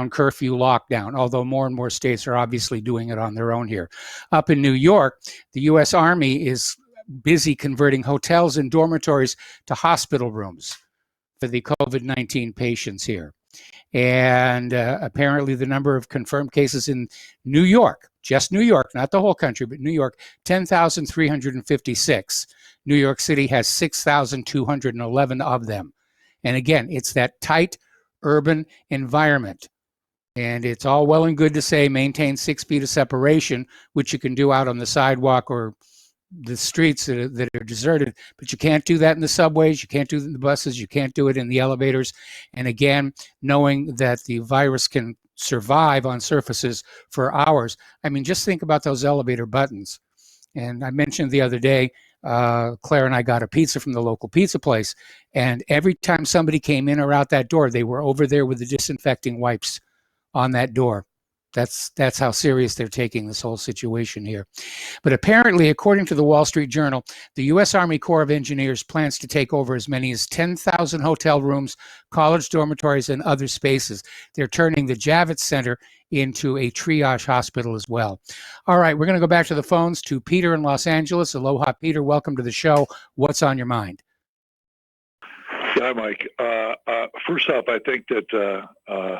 curfew, lockdown, although more and more states are obviously doing it on their own here. Up in New York, the U.S. Army is busy converting hotels and dormitories to hospital rooms for the COVID-19 patients here. And apparently the number of confirmed cases in New York, just New York, not the whole country, but New York, 10,356. New York City has 6,211 of them. And again, it's that tight urban environment. And it's all well and good to say maintain 6 feet of separation, which you can do out on the sidewalk or the streets that are deserted, but you can't do that in the subways, you can't do it in the buses, you can't do it in the elevators. And again, knowing that the virus can survive on surfaces for hours. I mean, just think about those elevator buttons. And I mentioned the other day, Claire and I got a pizza from the local pizza place, and every time somebody came in or out that door, they were over there with the disinfecting wipes on that door. That's how serious they're taking this whole situation here. But apparently, according to the Wall Street Journal, the U.S. Army Corps of Engineers plans to take over as many as 10,000 hotel rooms, college dormitories, and other spaces. They're turning the Javits Center into a triage hospital as well. All right, we're going to go back to the phones to Peter in Los Angeles. Aloha, Peter. Welcome to the show. What's on your mind? Hi, Mike. First off, I think that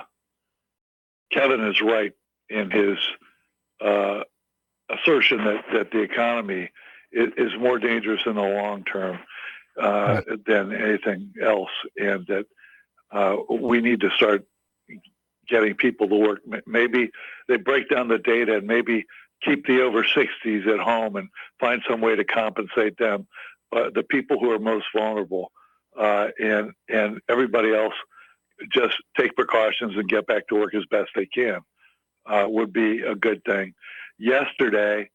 Kevin is right in his assertion that the economy is more dangerous in the long term than anything else, and that we need to start getting people to work. Maybe they break down the data and maybe keep the over 60s at home and find some way to compensate them. the people who are most vulnerable, and everybody else just take precautions and get back to work as best they can, would be a good thing. Yesterday,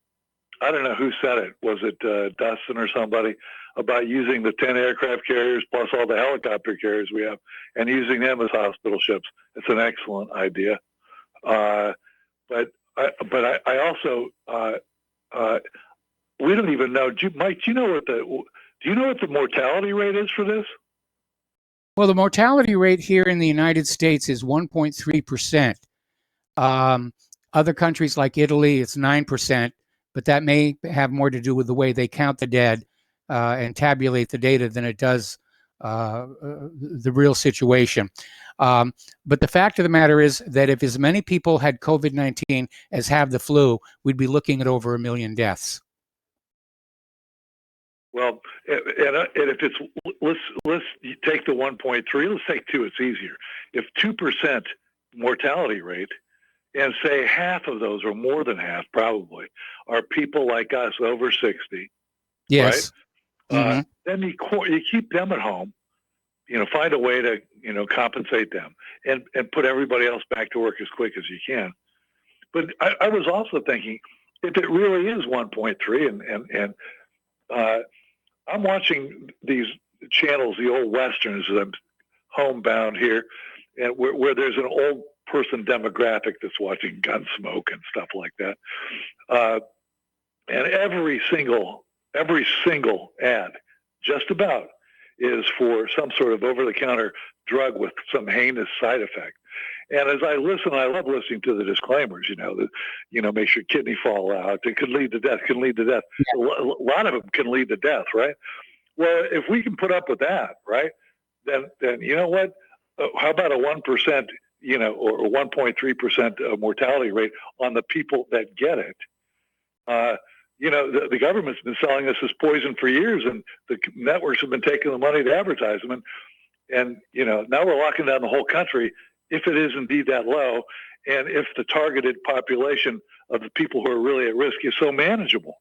I don't know who said it. Was it Dustin or somebody about using the 10 aircraft carriers plus all the helicopter carriers we have and using them as hospital ships? It's an excellent idea. But I also we don't even know. Mike, do you know what the mortality rate is for this? Well, the mortality rate here in the United States is 1.3%. Other countries like Italy, it's 9%, but that may have more to do with the way they count the dead and tabulate the data than it does the real situation. But the fact of the matter is that if as many people had COVID-19 as have the flu, we'd be looking at over 1 million deaths. Well, and if it's, let's take the 1.3, let's take 2, it's easier. If 2% mortality rate, and say half of those, or more than half probably, are people like us over 60, yes, right? Then you keep them at home, find a way to, compensate them and put everybody else back to work as quick as you can. But I was also thinking, if it really is 1.3 and I'm watching these channels, the old Westerns, that I'm homebound here, and where there's an old person demographic that's watching Gunsmoke and stuff like that. And every single ad, just about, is for some sort of over-the-counter drug with some heinous side effect. And as I listen, I love listening to the disclaimers, that, makes your kidney fall out. It could lead to death, Yeah. A lot of them can lead to death, right? Well, if we can put up with that, right, then you know what? How about a 1%, or 1.3% mortality rate on the people that get it? The government's been selling us as poison for years, and the networks have been taking the money to advertise them. And now we're locking down the whole country if it is indeed that low, and if the targeted population of the people who are really at risk is so manageable,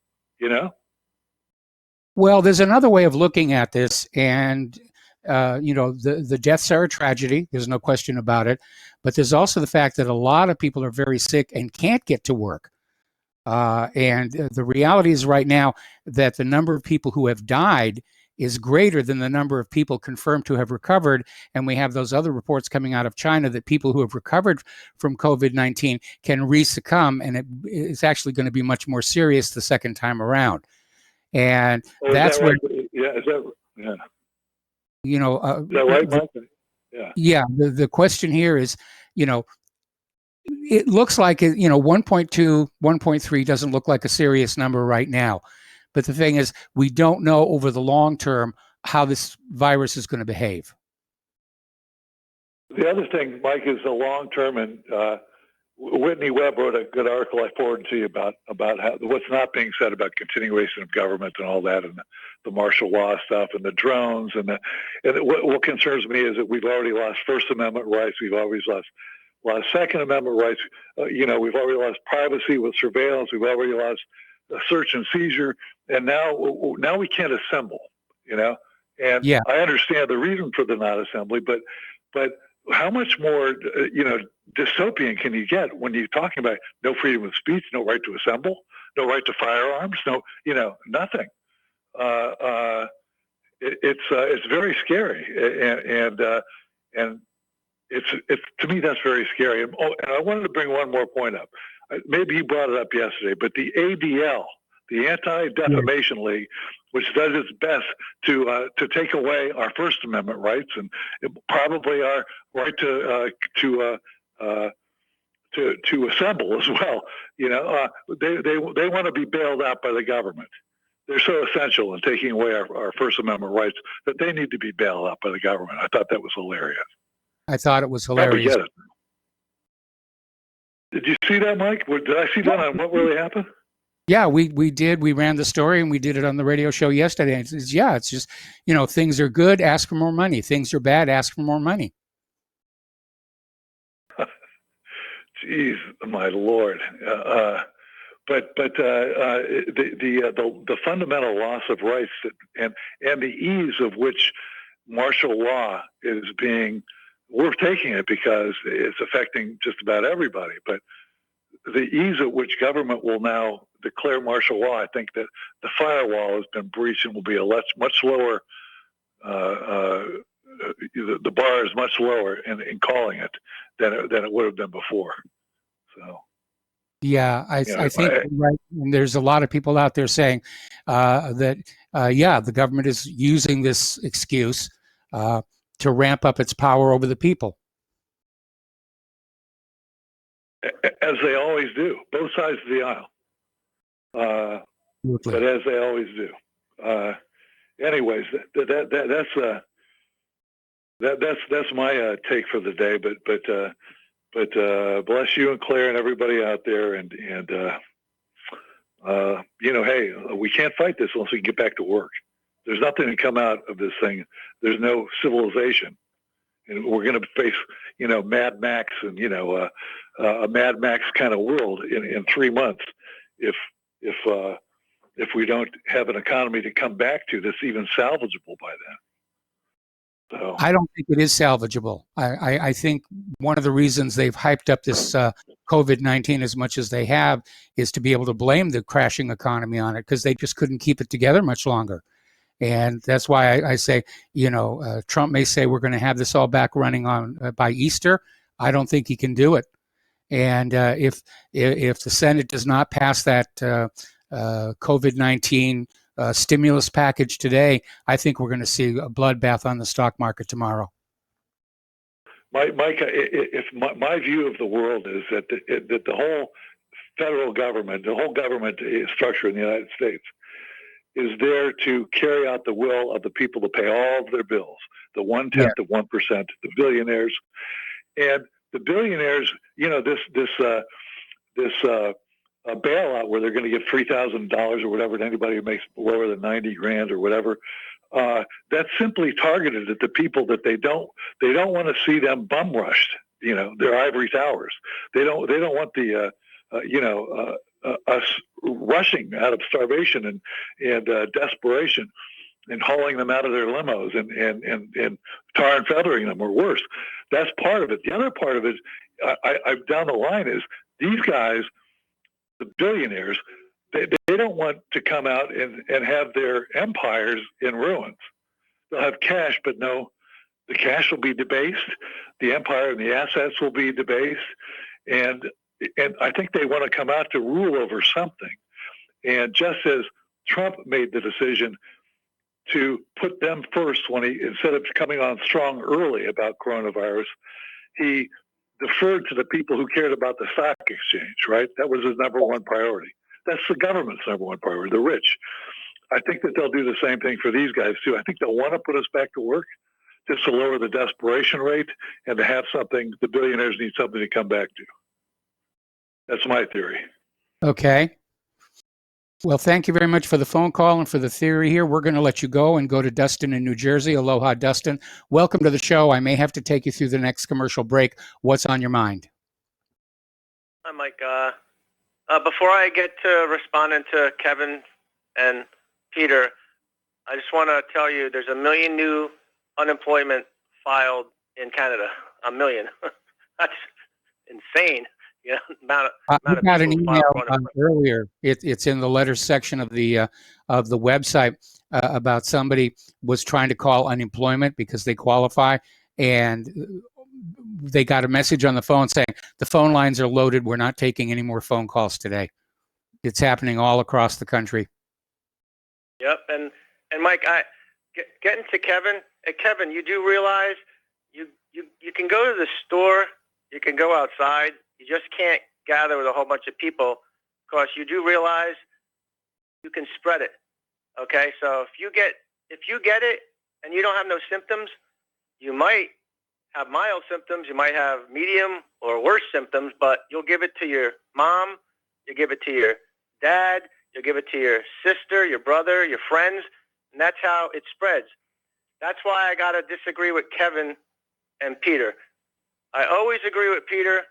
Well, there's another way of looking at this, and the deaths are a tragedy. There's no question about it. But there's also the fact that a lot of people are very sick and can't get to work. And the reality is right now that the number of people who have died is greater than the number of people confirmed to have recovered. And we have those other reports coming out of China that people who have recovered from COVID-19 can re-succumb, and it's actually going to be much more serious the second time around. And that's that where, right? Yeah, is that, yeah. Is that right, Mike? Yeah. Yeah. The question here is, it looks like, 1.2, 1.3 doesn't look like a serious number right now. But the thing is, we don't know over the long term how this virus is going to behave. The other thing, Mike, is the long term, and Whitney Webb wrote a good article I forwarded to you about how, what's not being said about continuation of government and all that, and the martial law stuff, and the drones, and what concerns me is that we've already lost First Amendment rights. We've always lost Second Amendment rights. We've already lost privacy with surveillance. We've already lost search and seizure, and now we can't assemble. And yeah. I understand the reason for the not assembly, but how much more dystopian can you get when you're talking about no freedom of speech, no right to assemble, no right to firearms, nothing. It's very scary, and it's to me that's very scary. And I wanted to bring one more point up. Maybe you brought it up yesterday, but the ADL, the Anti-Defamation League, which does its best to take away our First Amendment rights and probably our right to assemble as well. They want to be bailed out by the government. They're so essential in taking away our First Amendment rights that they need to be bailed out by the government. I thought that was hilarious. I thought it was hilarious. Get it. Did you see that, Mike? Did I see that on What Really Happened? Yeah, we did. We ran the story and we did it on the radio show yesterday. It's just, things are good, ask for more money. Things are bad, ask for more money. Jeez, my Lord. the fundamental loss of rights and the ease of which martial law is being, we're taking it because it's affecting just about everybody. But the ease at which government will now declare martial law, I think that the firewall has been breached and will be a much lower. The bar is much lower in calling it than it would have been before. So. Yeah, I think you're right. And there's a lot of people out there saying that, the government is using this excuse to ramp up its power over the people. As they always do, both sides of the aisle. But as they always do. Anyways, that's my take for the day. But bless you and Claire and everybody out there, and hey, we can't fight this unless we can get back to work. There's nothing to come out of this thing. There's no civilization, and we're going to face, Mad Max and a Mad Max kind of world in 3 months if we don't have an economy to come back to that's even salvageable by then. So. I don't think it is salvageable. I think one of the reasons they've hyped up this COVID-19 as much as they have is to be able to blame the crashing economy on it, because they just couldn't keep it together much longer. And that's why I say, Trump may say we're going to have this all back running on by Easter. I don't think he can do it. And if the Senate does not pass that COVID-19 stimulus package today, I think we're going to see a bloodbath on the stock market tomorrow. Mike, if my view of the world is that the whole federal government, the whole government structure in the United States is there to carry out the will of the people to pay all of their bills, the 1/10 of 1%, the billionaires. And the billionaires, this bailout where they're going to give $3,000 or whatever to anybody who makes lower than 90 grand or whatever. That's simply targeted at the people that they don't want to see them bum rushed. Their ivory towers. They don't want the us rushing out of starvation and desperation and hauling them out of their limos and tar and feathering them or worse. That's part of it. The other part of it, I down the line is these guys. The billionaires, they don't want to come out and have their empires in ruins. They'll have cash, but no, the cash will be debased. The empire and the assets will be debased. And I think they want to come out to rule over something. And just as Trump made the decision to put them first when instead of coming on strong early about coronavirus, he deferred to the people who cared about the stock exchange, right? That was his number one priority. That's the government's number one priority, the rich. I think that they'll do the same thing for these guys too. I think they'll want to put us back to work just to lower the desperation rate and to have something, the billionaires need something to come back to. That's my theory. Okay. Well, thank you very much for the phone call and for the theory here. We're going to let you go and go to Dustin in New Jersey. Aloha, Dustin. Welcome to the show. I may have to take you through the next commercial break. What's on your mind? Hi, Mike. Before I get to responding to Kevin and Peter, I just want to tell you there's 1 million new unemployment filed in Canada. 1 million. That's insane. I got an email earlier. It's in the letters section of the website about somebody was trying to call unemployment because they qualify, and they got a message on the phone saying the phone lines are loaded. We're not taking any more phone calls today. It's happening all across the country. Yep, and Mike, getting to Kevin. Kevin, you do realize you can go to the store, you can go outside. You just can't gather with a whole bunch of people because you do realize you can spread it. Okay, so if you get it and you don't have no symptoms, you might have mild symptoms, you might have medium or worse symptoms, but you'll give it to your mom, you give it to your dad, you'll give it to your sister, your brother, your friends, and that's how it spreads. That's why I got to disagree with Kevin and Peter. I always agree with Peter.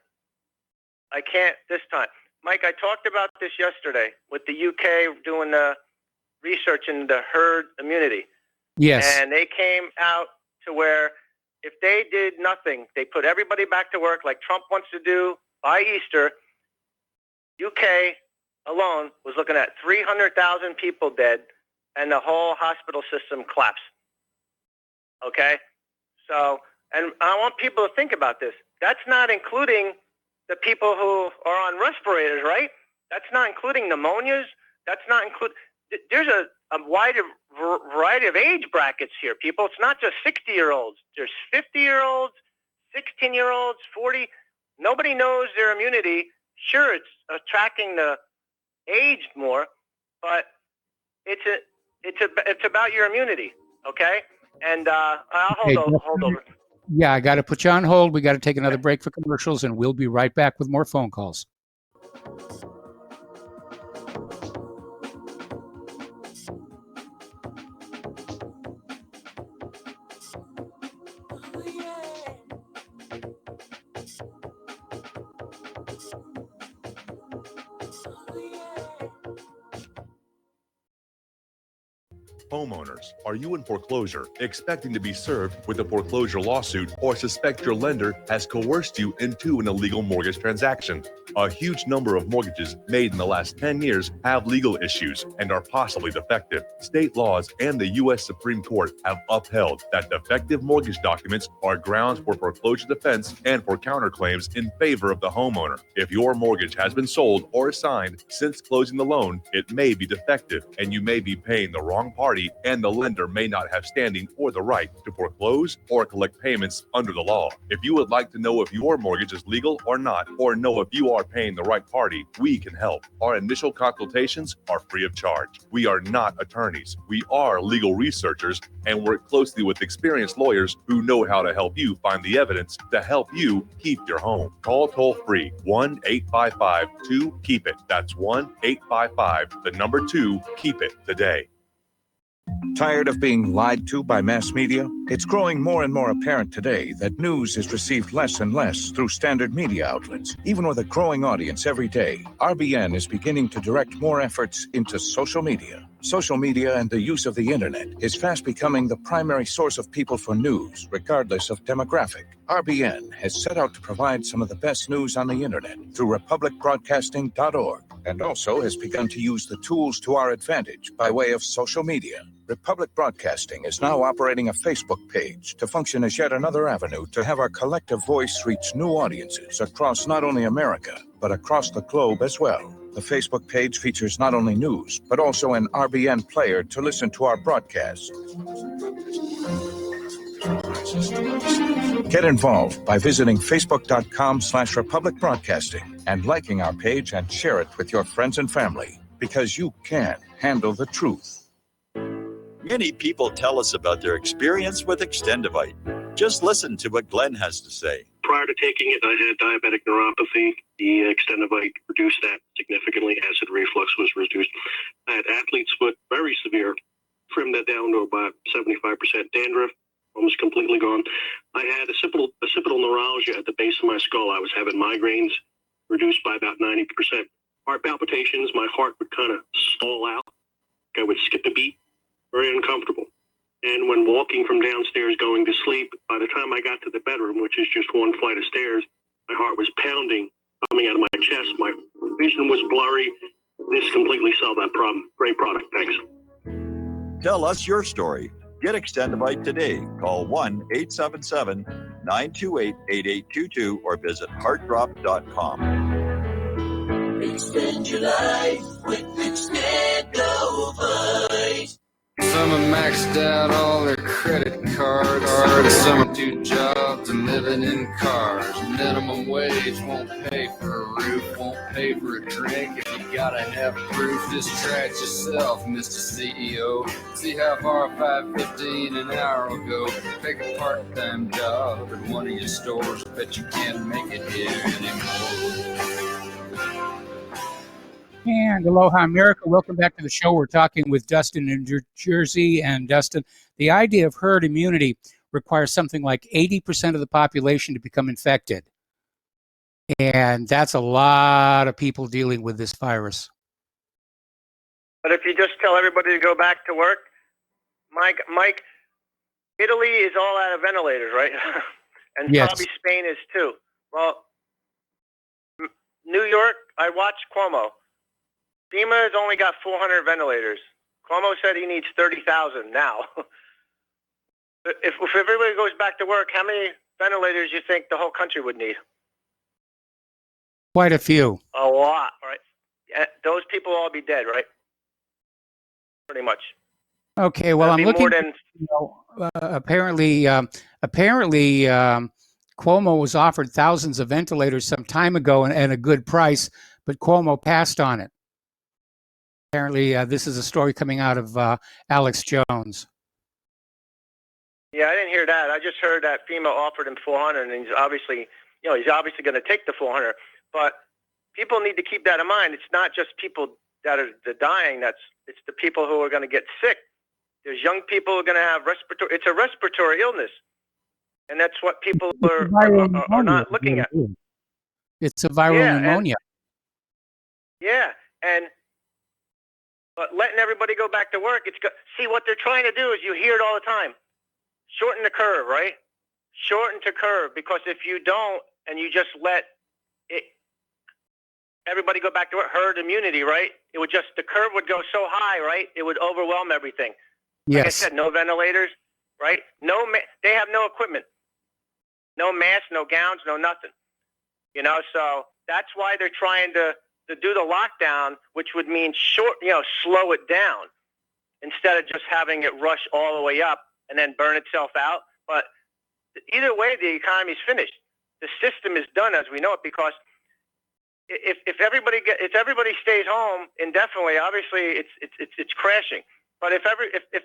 I can't this time. Mike, I talked about this yesterday with the UK doing the research into herd immunity. Yes. And they came out to where if they did nothing, they put everybody back to work like Trump wants to do by Easter, UK alone was looking at 300,000 people dead and the whole hospital system collapsed. Okay? So, and I want people to think about this. That's not including the people who are on respirators, right? That's not including pneumonias. That's not include. There's a wide variety of age brackets here, people. It's not just 60-year-olds. There's 50-year-olds, 16-year-olds, 40. Nobody knows their immunity. Sure, it's tracking the aged more, but it's about your immunity, okay? And I'll hold over. Yeah, I got to put you on hold. We got to take another break for commercials, and we'll be right back with more phone calls. Homeowners, are you in foreclosure, expecting to be served with a foreclosure lawsuit, or suspect your lender has coerced you into an illegal mortgage transaction? A huge number of mortgages made in the last 10 years have legal issues and are possibly defective. State laws and the U.S. Supreme Court have upheld that defective mortgage documents are grounds for foreclosure defense and for counterclaims in favor of the homeowner. If your mortgage has been sold or assigned since closing the loan, it may be defective and you may be paying the wrong party, and the lender may not have standing or the right to foreclose or collect payments under the law. If you would like to know if your mortgage is legal or not, or know if you are paying the right party, we can help. Our initial consultations are free of charge. We are not attorneys. We are legal researchers and work closely with experienced lawyers who know how to help you find the evidence to help you keep your home. Call toll-free 1-855-2-KEEP-IT. That's 1-855-2-KEEP-IT today. Tired of being lied to by mass media? It's growing more and more apparent today that news is received less and less through standard media outlets. Even with a growing audience every day, RBN is beginning to direct more efforts into social media. Social media and the use of the internet is fast becoming the primary source of people for news, regardless of demographic. RBN has set out to provide some of the best news on the internet through republicbroadcasting.org, and also has begun to use the tools to our advantage by way of social media. Republic Broadcasting is now operating a Facebook page to function as yet another avenue to have our collective voice reach new audiences across not only America, but across the globe as well. The Facebook page features not only news, but also an RBN player to listen to our broadcasts. Get involved by visiting facebook.com/Republic Broadcasting and liking our page and share it with your friends and family, because you can handle the truth. Many people tell us about their experience with Extendivite. Just listen to what Glenn has to say. Prior to taking it, I had diabetic neuropathy. The Extendivite reduced that significantly. Acid reflux was reduced. I had athlete's foot, very severe. Trimmed that down to about 75%. Dandruff, almost completely gone. I had occipital neuralgia at the base of my skull. I was having migraines, reduced by about 90%. Heart palpitations, my heart would kind of stall out. I would skip a beat. Very uncomfortable. And when walking from downstairs going to sleep, by the time I got to the bedroom, which is just one flight of stairs, my heart was pounding, coming out of my chest. My vision was blurry. This completely solved that problem. Great product. Thanks. Tell us your story. Get Extendivite today. Call 1-877-928-8822 or visit heartdrop.com. Extend your life with Extendivite. Some have maxed out all their credit cards. Some are two jobs and living in cars. Minimum wage won't pay for a roof, won't pay for a drink. If you gotta have proof, just try it yourself, Mr. CEO. See how far $5.15 an hour will go. Take a part-time job at one of your stores. Bet you can't make it here anymore. And aloha, America. Welcome back to the show. We're talking with Dustin in New Jersey. And Dustin, the idea of herd immunity requires something like 80% of the population to become infected. And that's a lot of people dealing with this virus. But if you just tell everybody to go back to work, Mike, Italy is all out of ventilators, right? And Yes. probably Spain is too. Well, New York, I watched Cuomo. FEMA has only got 400 ventilators. Cuomo said he needs 30,000 now. If everybody goes back to work, how many ventilators do you think the whole country would need? Quite a few. A lot, right? Yeah, those people will all be dead, right? Pretty much. Okay, well, That'd I'm be looking. more than Apparently, Cuomo was offered thousands of ventilators some time ago and a good price, but Cuomo passed on it. Apparently, this is a story coming out of Alex Jones. Yeah, I didn't hear that. I just heard that FEMA offered him 400, and he's obviously going to take the 400. But people need to keep that in mind. It's not just people that are dying. It's the people who are going to get sick. There's young people who are going to have respiratory. It's a respiratory illness, and that's what people are not looking at. It's a viral pneumonia. But letting everybody go back to work, see what they're trying to do is you hear it all the time. Shorten the curve, right? Shorten the curve, because if you don't and you just let everybody go back to work, herd immunity, right? The curve would go so high, right? It would overwhelm everything. Like I said, no ventilators, right? They have no equipment, no masks, no gowns, no nothing. So that's why they're trying to do the lockdown, which would mean slow it down instead of just having it rush all the way up and then burn itself out. But either way, the economy's finished. The system is done as we know it, because if everybody stays home indefinitely, obviously it's crashing. But if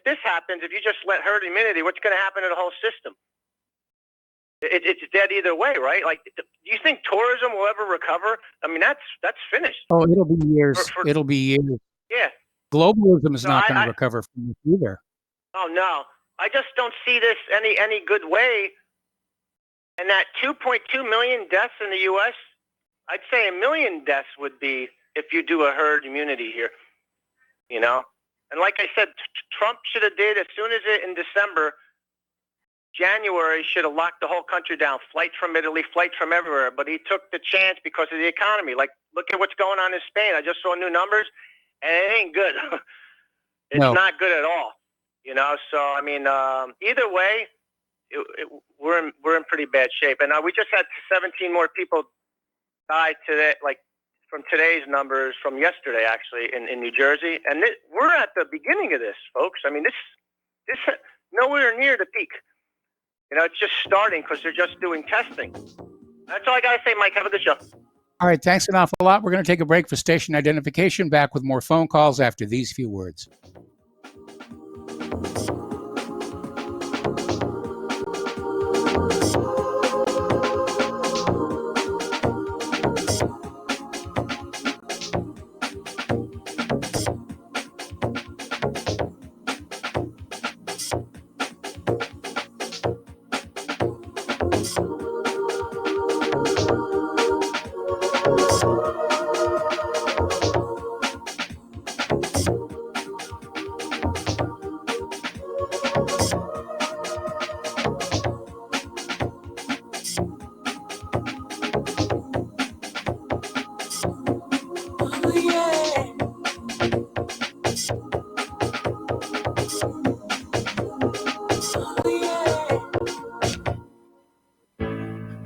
this happens, if you just let herd immunity, what's going to happen to the whole system? It's dead either way, right? Like, do you think tourism will ever recover? I mean, that's finished. Oh, it'll be years. It'll be years. Yeah. Globalism is not going to recover from this either. Oh no, I just don't see this any good way. And that 2.2 million deaths in the U.S., I'd say 1 million deaths would be if you do a herd immunity here. And like I said, Trump should have did as soon as in December. January should have locked the whole country down, flights from Italy, flights from everywhere. But he took the chance because of the economy. Like, look at what's going on in Spain. I just saw new numbers, and it ain't good. It's not good at all. So I mean, either way, we're in pretty bad shape. And we just had 17 more people die today, like from today's numbers from yesterday, actually, in New Jersey. And we're at the beginning of this, folks. I mean, this nowhere near the peak. It's just starting because they're just doing testing. That's all I got to say, Mike. Have a good show. All right, thanks an awful lot. We're going to take a break for station identification. Back with more phone calls after these few words.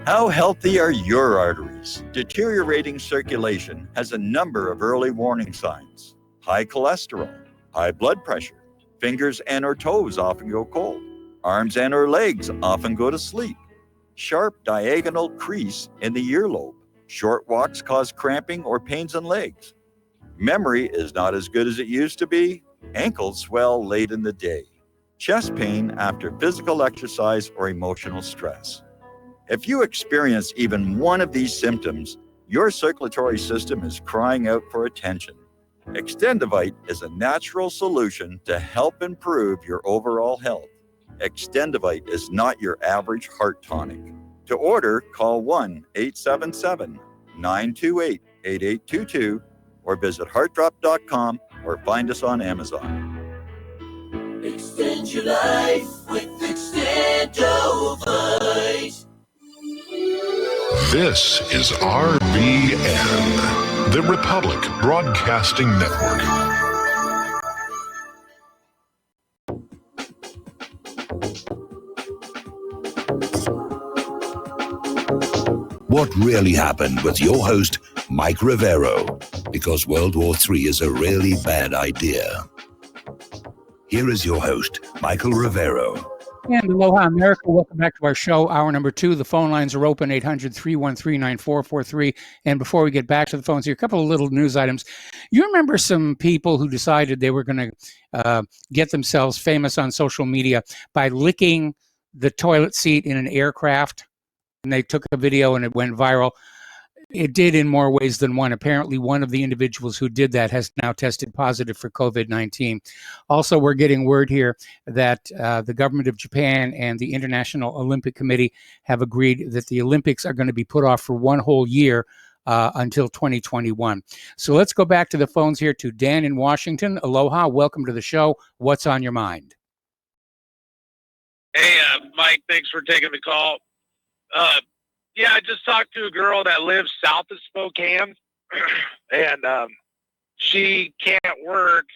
How healthy are your arteries? Deteriorating circulation has a number of early warning signs. High cholesterol, high blood pressure, fingers and or toes often go cold, arms and or legs often go to sleep, sharp diagonal crease in the earlobe, short walks cause cramping or pains in legs, memory is not as good as it used to be, ankles swell late in the day, chest pain after physical exercise or emotional stress. If you experience even one of these symptoms, your circulatory system is crying out for attention. Extendivite is a natural solution to help improve your overall health. Extendivite is not your average heart tonic. To order, call 1-877 928-8822 or visit heartdrop.com or find us on Amazon. Extend your life with Extendovite. This is RBN, the Republic Broadcasting Network. What really happened with your host, Mike Rivero, because World War III is a really bad idea. Here is your host, Michael Rivero. And aloha, America. Welcome back to our show, hour number 2. The phone lines are open, 800-313-9443. And before we get back to the phones here, a couple of little news items. You remember some people who decided they were going to get themselves famous on social media by licking the toilet seat in an aircraft? And they took a video and it went viral. It did in more ways than one. Apparently, one of the individuals who did that has now tested positive for COVID-19. Also, we're getting word here that the government of Japan and the International Olympic Committee have agreed that the Olympics are going to be put off for one whole year until 2021. So let's go back to the phones here to Dan in Washington. Aloha, welcome to the show. What's on your mind? Hey, Mike, thanks for taking the call. Yeah, I just talked to a girl that lives south of Spokane, and she can't work.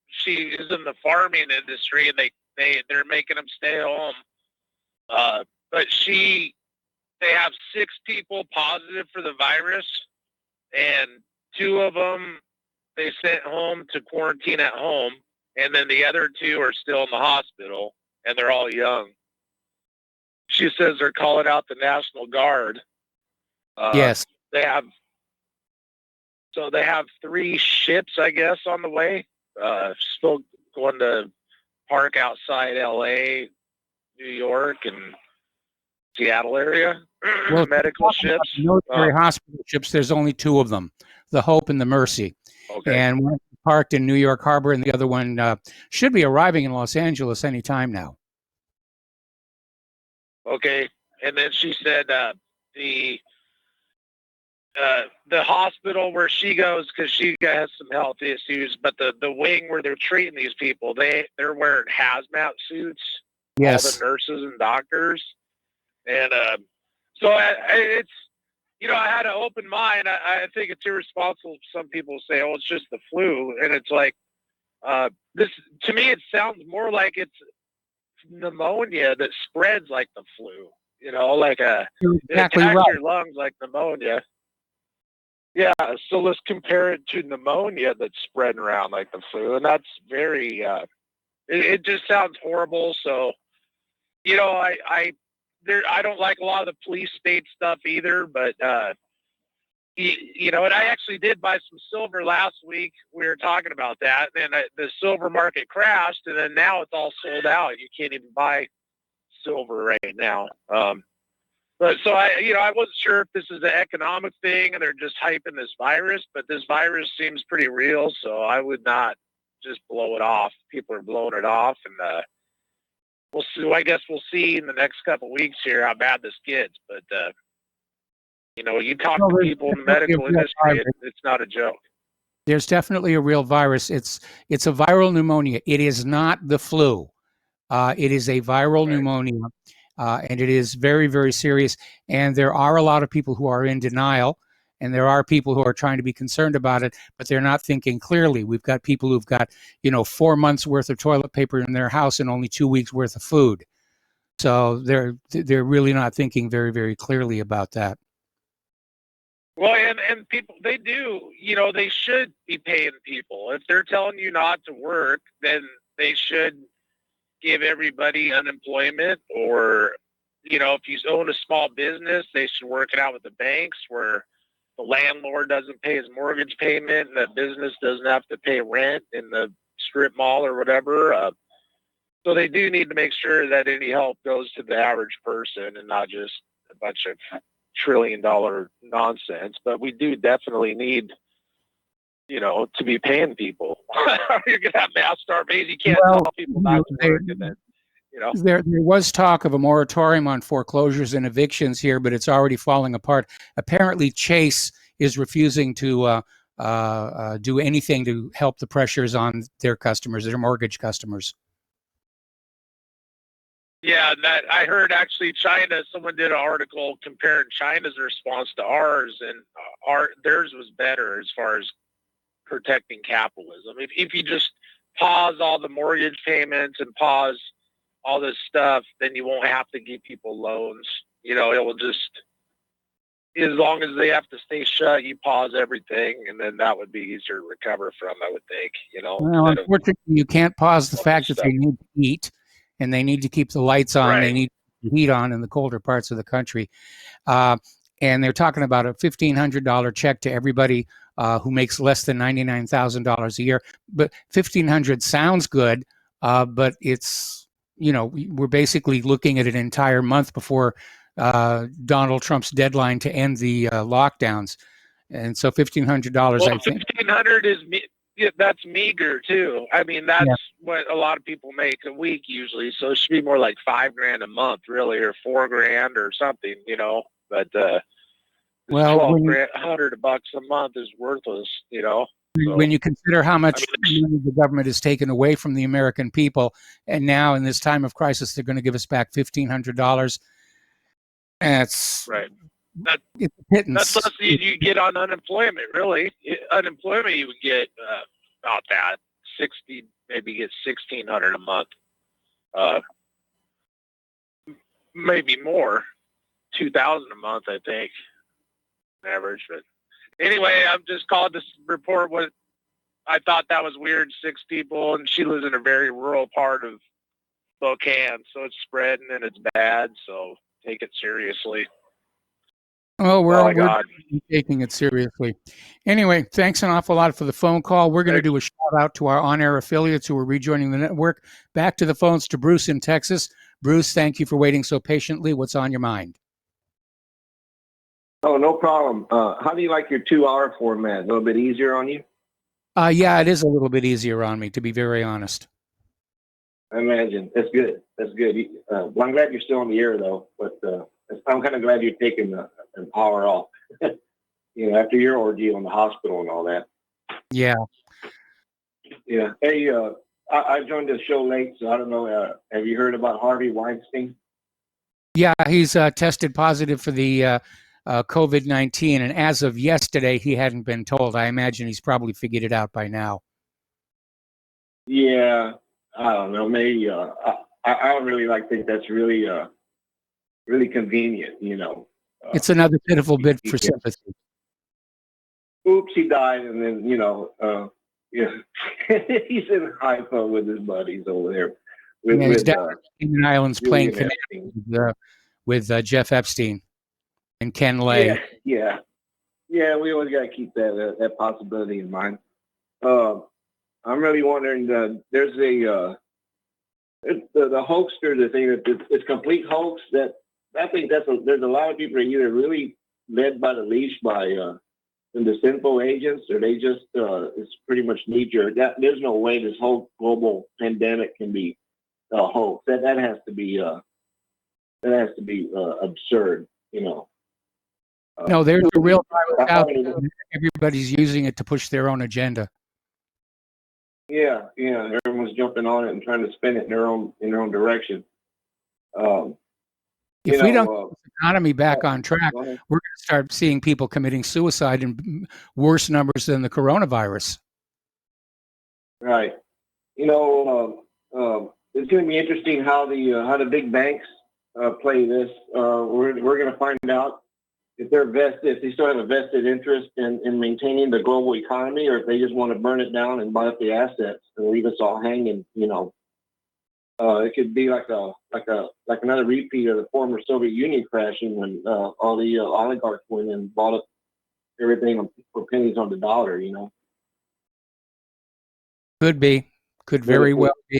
She is in the farming industry, and they're making them stay home. But they have 6 people positive for the virus, and 2 of them they sent home to quarantine at home, and then the other 2 are still in the hospital, and they're all young. She says they're calling out the National Guard. Yes. They have 3 ships, I guess, on the way. Still going to park outside LA, New York, and Seattle area. Well, medical ships. Military hospital ships, there's only 2 of them, the Hope and the Mercy. Okay. And one parked in New York Harbor, and the other one should be arriving in Los Angeles any time now. Okay, and then she said the hospital where she goes, because she has some health issues, but the wing where they're treating these people, they're wearing hazmat suits. Yes. All the nurses and doctors, and so it's I had an open mind. I think it's irresponsible. Some people say, "Oh, it's just the flu," and it's like this. To me, it sounds more like it's pneumonia that spreads like the flu, like it exactly attacks right. your lungs like pneumonia. Yeah, so let's compare it to pneumonia that's spreading around like the flu, and that's very it just sounds horrible. So I don't like a lot of the police state stuff either, but and I actually did buy some silver last week. We were talking about that, and the silver market crashed, and then now it's all sold out. You can't even buy silver right now. But so I wasn't sure if this is an economic thing and they're just hyping this virus, but this virus seems pretty real, so I would not just blow it off. People are blowing it off, and we'll see. I guess we'll see in the next couple of weeks here how bad this gets, but. You talk to people in the medical industry, it's not a joke. There's definitely a real virus. It's a viral pneumonia. It is not the flu. It is a viral pneumonia, and it is very, very serious. And there are a lot of people who are in denial, and there are people who are trying to be concerned about it, but they're not thinking clearly. We've got people who've got 4 months worth of toilet paper in their house and only 2 weeks worth of food. So they're really not thinking very, very clearly about that. Well, and people, they do, they should be paying people. If they're telling you not to work, then they should give everybody unemployment, or, if you own a small business, they should work it out with the banks where the landlord doesn't pay his mortgage payment and the business doesn't have to pay rent in the strip mall or whatever. So they do need to make sure that any help goes to the average person and not just a bunch of trillion-dollar nonsense. But we do definitely need, to be paying people. You're gonna have mass starvation. You can't tell people not to work, and then There was talk of a moratorium on foreclosures and evictions here, but it's already falling apart. Apparently, Chase is refusing to do anything to help the pressures on their customers, their mortgage customers. Yeah, that I heard actually China. Someone did an article comparing China's response to ours, and theirs was better as far as protecting capitalism. If you just pause all the mortgage payments and pause all this stuff, then you won't have to give people loans. It will just, as long as they have to stay shut, you pause everything, and then that would be easier to recover from, I would think. Well, unfortunately, you can't pause the fact that they need to eat, and they need to keep the lights on. Right. They need the heat on in the colder parts of the country. And they're talking about a $1,500 check to everybody who makes less than $99,000 a year. But $1,500 sounds good, but it's, we're basically looking at an entire month before Donald Trump's deadline to end the lockdowns. And so $1,500, I think. $1,500 is that's meager too. That's what a lot of people make a week usually. So it should be more like $5,000 a month, really, or $4,000 or something, But $1,200 a month is worthless, So, when you consider how much money the government has taken away from the American people, and now in this time of crisis, they're going to give us back $1,500. That's right. It's a pittance. That's less than you get on unemployment, really. Unemployment, you would get about that 60, maybe get $1,600 a month, maybe more, $2,000 a month, I think, average. But anyway, I'm just called to report what I thought that was weird. 6 people, and she lives in a very rural part of Spokane, so it's spreading and it's bad. So take it seriously. Oh, we're taking it seriously. Anyway, thanks an awful lot for the phone call. We're going to do a shout out to our on-air affiliates who are rejoining the network. Back to the phones to Bruce in Texas. Bruce, thank you for waiting so patiently. What's on your mind? Oh, no problem. How do you like your 2-hour format? A little bit easier on you? Yeah, it is a little bit easier on me, to be very honest. I imagine. That's good. That's good. Well, I'm glad you're still on the air, though. But I'm kind of glad you're taking an hour off. After your ordeal in the hospital and all that. Yeah. Yeah. Hey, I joined the show late, so I don't know. Have you heard about Harvey Weinstein? Yeah, he's tested positive for the COVID-19, and as of yesterday, he hadn't been told. I imagine he's probably figured it out by now. Yeah, I don't know. Maybe I don't really think that's really really convenient. It's another pitiful bit for sympathy. Oops, he died, and then he's in Haifa with his buddies over there. He's down in the islands playing with Jeff Epstein and Ken Lay. Yeah. We always got to keep that possibility in mind. I'm really wondering. There's the hoaxer, the thing that it's complete hoax. That I think there's a lot of people that are either really led by the leash by the sinful agents, or they just it's pretty much knee-jerk. There's no way this whole global pandemic can be a hoax. That has to be absurd. No, there's a real virus out there. Everybody's using it to push their own agenda. Yeah, everyone's jumping on it and trying to spin it in their own direction. If we don't get the economy back on track, we're going to start seeing people committing suicide in worse numbers than the coronavirus. Right. It's going to be interesting how the big banks play this. We're going to find out if they still have a vested interest in maintaining the global economy, or if they just want to burn it down and buy up the assets and leave us all hanging. It could be like another repeat of the former Soviet Union crashing, when all the oligarchs went and bought up everything for pennies on the dollar. Could very well be.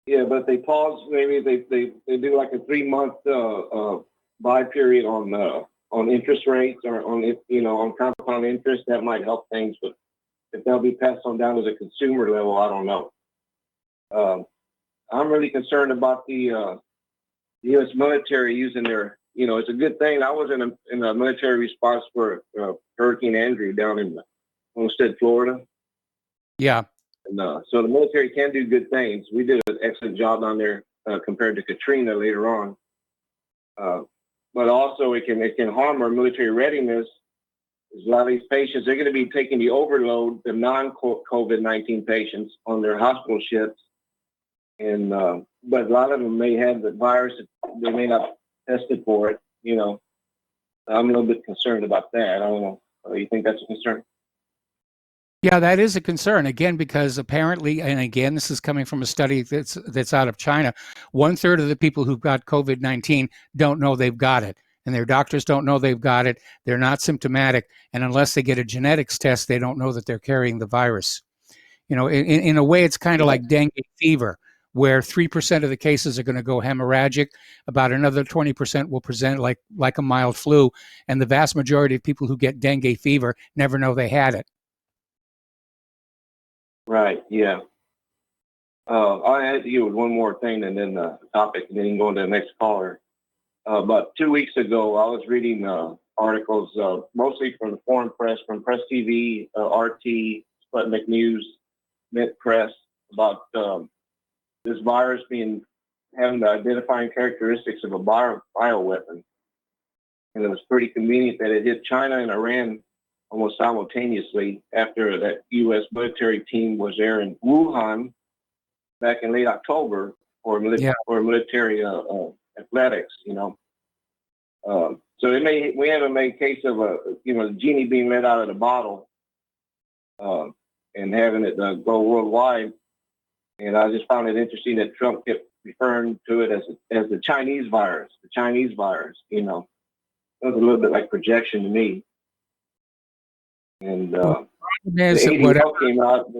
Yeah, but they pause. Maybe they do like a 3-month buy period on interest rates, or on compound interest. That might help things, but if they'll be passed on down to the consumer level, I don't know. I'm really concerned about the U.S. military using their, it's a good thing. I was in a military response for Hurricane Andrew down in Homestead, Florida. Yeah. And, so the military can do good things. We did an excellent job down there compared to Katrina later on. But also it can harm our military readiness. A lot of these patients, they're going to be taking the overload, the non-COVID-19 patients on their hospital ships. And, but a lot of them may have the virus. They may not tested for it. I'm a little bit concerned about that. I don't know. You think that's a concern? Yeah, that is a concern, again, because apparently, and again, this is coming from a study that's out of China, 1/3 of the people who've got COVID-19 don't know they've got it, and their doctors don't know they've got it. They're not symptomatic, and unless they get a genetics test, they don't know that they're carrying the virus. In a way, it's kind of like dengue fever, where 3% of the cases are going to go hemorrhagic, about another 20% will present like a mild flu, and the vast majority of people who get dengue fever never know they had it. Right. Yeah. I'll add to you with one more thing and then the topic, and then you can go into the next caller. About 2 weeks ago, I was reading articles, mostly from the foreign press, from Press TV, RT, Sputnik News, Mint Press, about this virus having the identifying characteristics of a bioweapon. And it was pretty convenient that it hit China and Iran almost simultaneously after that U.S. military team was there in Wuhan back in late October for military athletics, So we haven't made case of the genie being let out of the bottle and having it go worldwide. And I just found it interesting that Trump kept referring to it as the Chinese virus, It was a little bit like projection to me. And the ADL came out.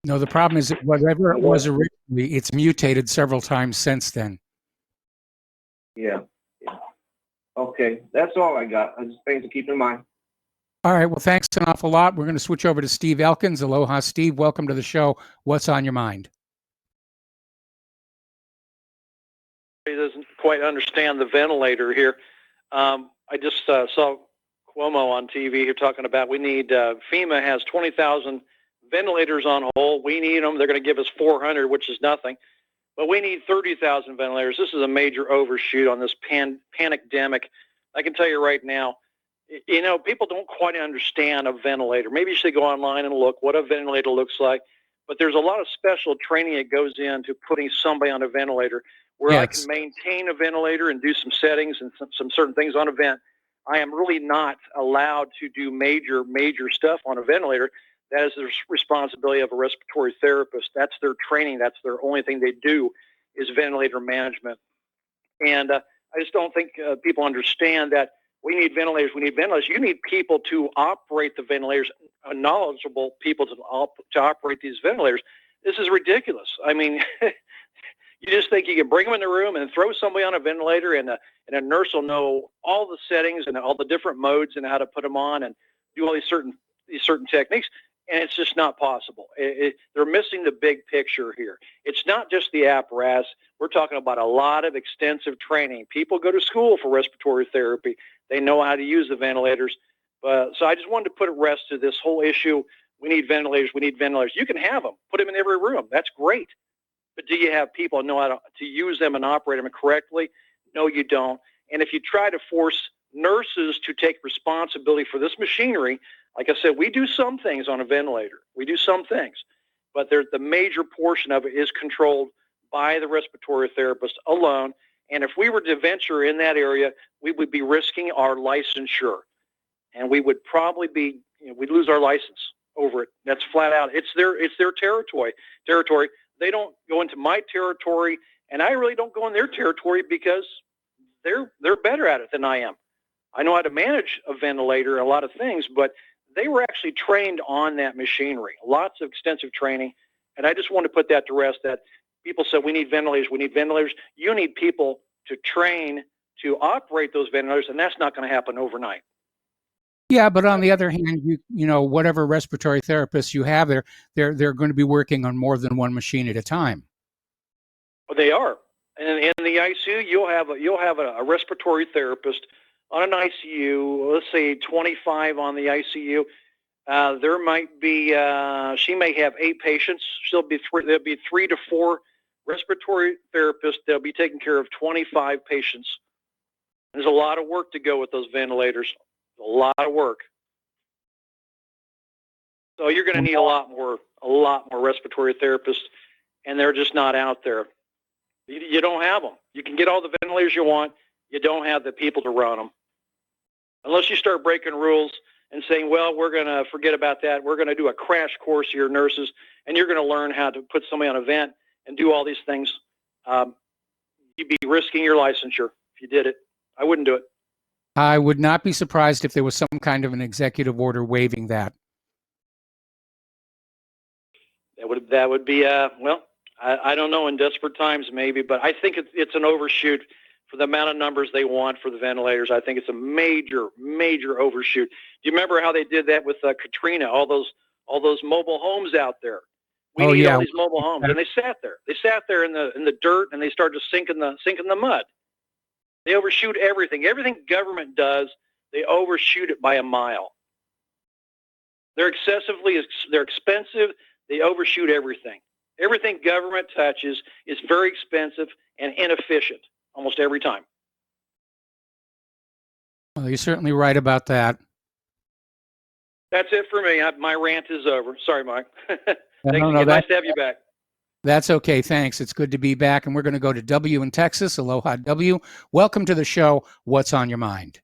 No, the problem is that whatever it was originally, it's mutated several times since then. Yeah. Okay, that's all I got. Just things to keep in mind. All right, well, thanks an awful lot. We're going to switch over to Steve Elkins. Aloha, Steve. Welcome to the show. What's on your mind? He doesn't quite understand the ventilator here. I just saw Cuomo on TV here talking about we need, FEMA has 20,000 ventilators on hold. We need them. They're going to give us 400, which is nothing. But we need 30,000 ventilators. This is a major overshoot on this panicdemic. I can tell you right now, people don't quite understand a ventilator. Maybe you should go online and look what a ventilator looks like. But there's a lot of special training that goes into putting somebody on a ventilator. Where I can maintain a ventilator and do some settings and some certain things on a vent, I am really not allowed to do major stuff on a ventilator. That is the responsibility of a respiratory therapist. That's their training. That's their only thing they do is ventilator management. And I just don't think people understand that we need ventilators. We need ventilators. You need people to operate the ventilators, knowledgeable people to operate these ventilators. This is ridiculous. I mean, you just think you can bring them in the room and throw somebody on a ventilator, and a nurse will know all the settings and all the different modes and how to put them on and do all these certain techniques. And it's just not possible. They're missing the big picture here. It's not just the apparatus. We're talking about a lot of extensive training. People go to school for respiratory therapy. They know how to use the ventilators. So I just wanted to put a rest to this whole issue. We need ventilators. We need ventilators. You can have them. Put them in every room. That's great. But do you have people know how to use them and operate them correctly? No, you don't. And if you try to force nurses to take responsibility for this machinery, like I said, we do some things on a ventilator. We do some things. But the major portion of it is controlled by the respiratory therapist alone. And if we were to venture in that area, we would be risking our licensure. And we would probably be, we'd lose our license over it. That's flat out. It's their territory. They don't go into my territory, and I really don't go in their territory because they're better at it than I am. I know how to manage a ventilator and a lot of things, but they were actually trained on that machinery, lots of extensive training. And I just want to put that to rest, that people said, we need ventilators, we need ventilators. You need people to train to operate those ventilators, and that's not going to happen overnight. Yeah, but on the other hand, you know whatever respiratory therapists you have there, they're going to be working on more than one machine at a time. Well, they are, and in the ICU, you'll have a respiratory therapist on an ICU. Let's say 25 on the ICU. There might be she may have 8 patients. There'll be 3 to 4 respiratory therapists. They'll be taking care of 25 patients. There's a lot of work to go with those ventilators. A lot of work. So you're going to need a lot more respiratory therapists, and they're just not out there. You don't have them. You can get all the ventilators you want. You don't have the people to run them. Unless you start breaking rules and saying, well, we're going to forget about that. We're going to do a crash course to your nurses, and you're going to learn how to put somebody on a vent and do all these things. You'd be risking your licensure if you did it. I wouldn't do it. I would not be surprised if there was some kind of an executive order waiving that. That would be well, I don't know, in desperate times maybe, but I think it's an overshoot for the amount of numbers they want for the ventilators. I think it's a major overshoot. Do you remember how they did that with Katrina? All those mobile homes out there. We need all these mobile homes, and they sat there. They sat there in the dirt, and they started to sink in the mud. They overshoot everything. Everything government does, they overshoot it by a mile. They're expensive. They overshoot everything. Everything government touches is very expensive and inefficient almost every time. Well, you're certainly right about that. That's it for me. My rant is over. Sorry, Mike. No, nice to have you back. That's okay. Thanks. It's good to be back. And we're going to go to W in Texas. Aloha, W. Welcome to the show. What's on your mind?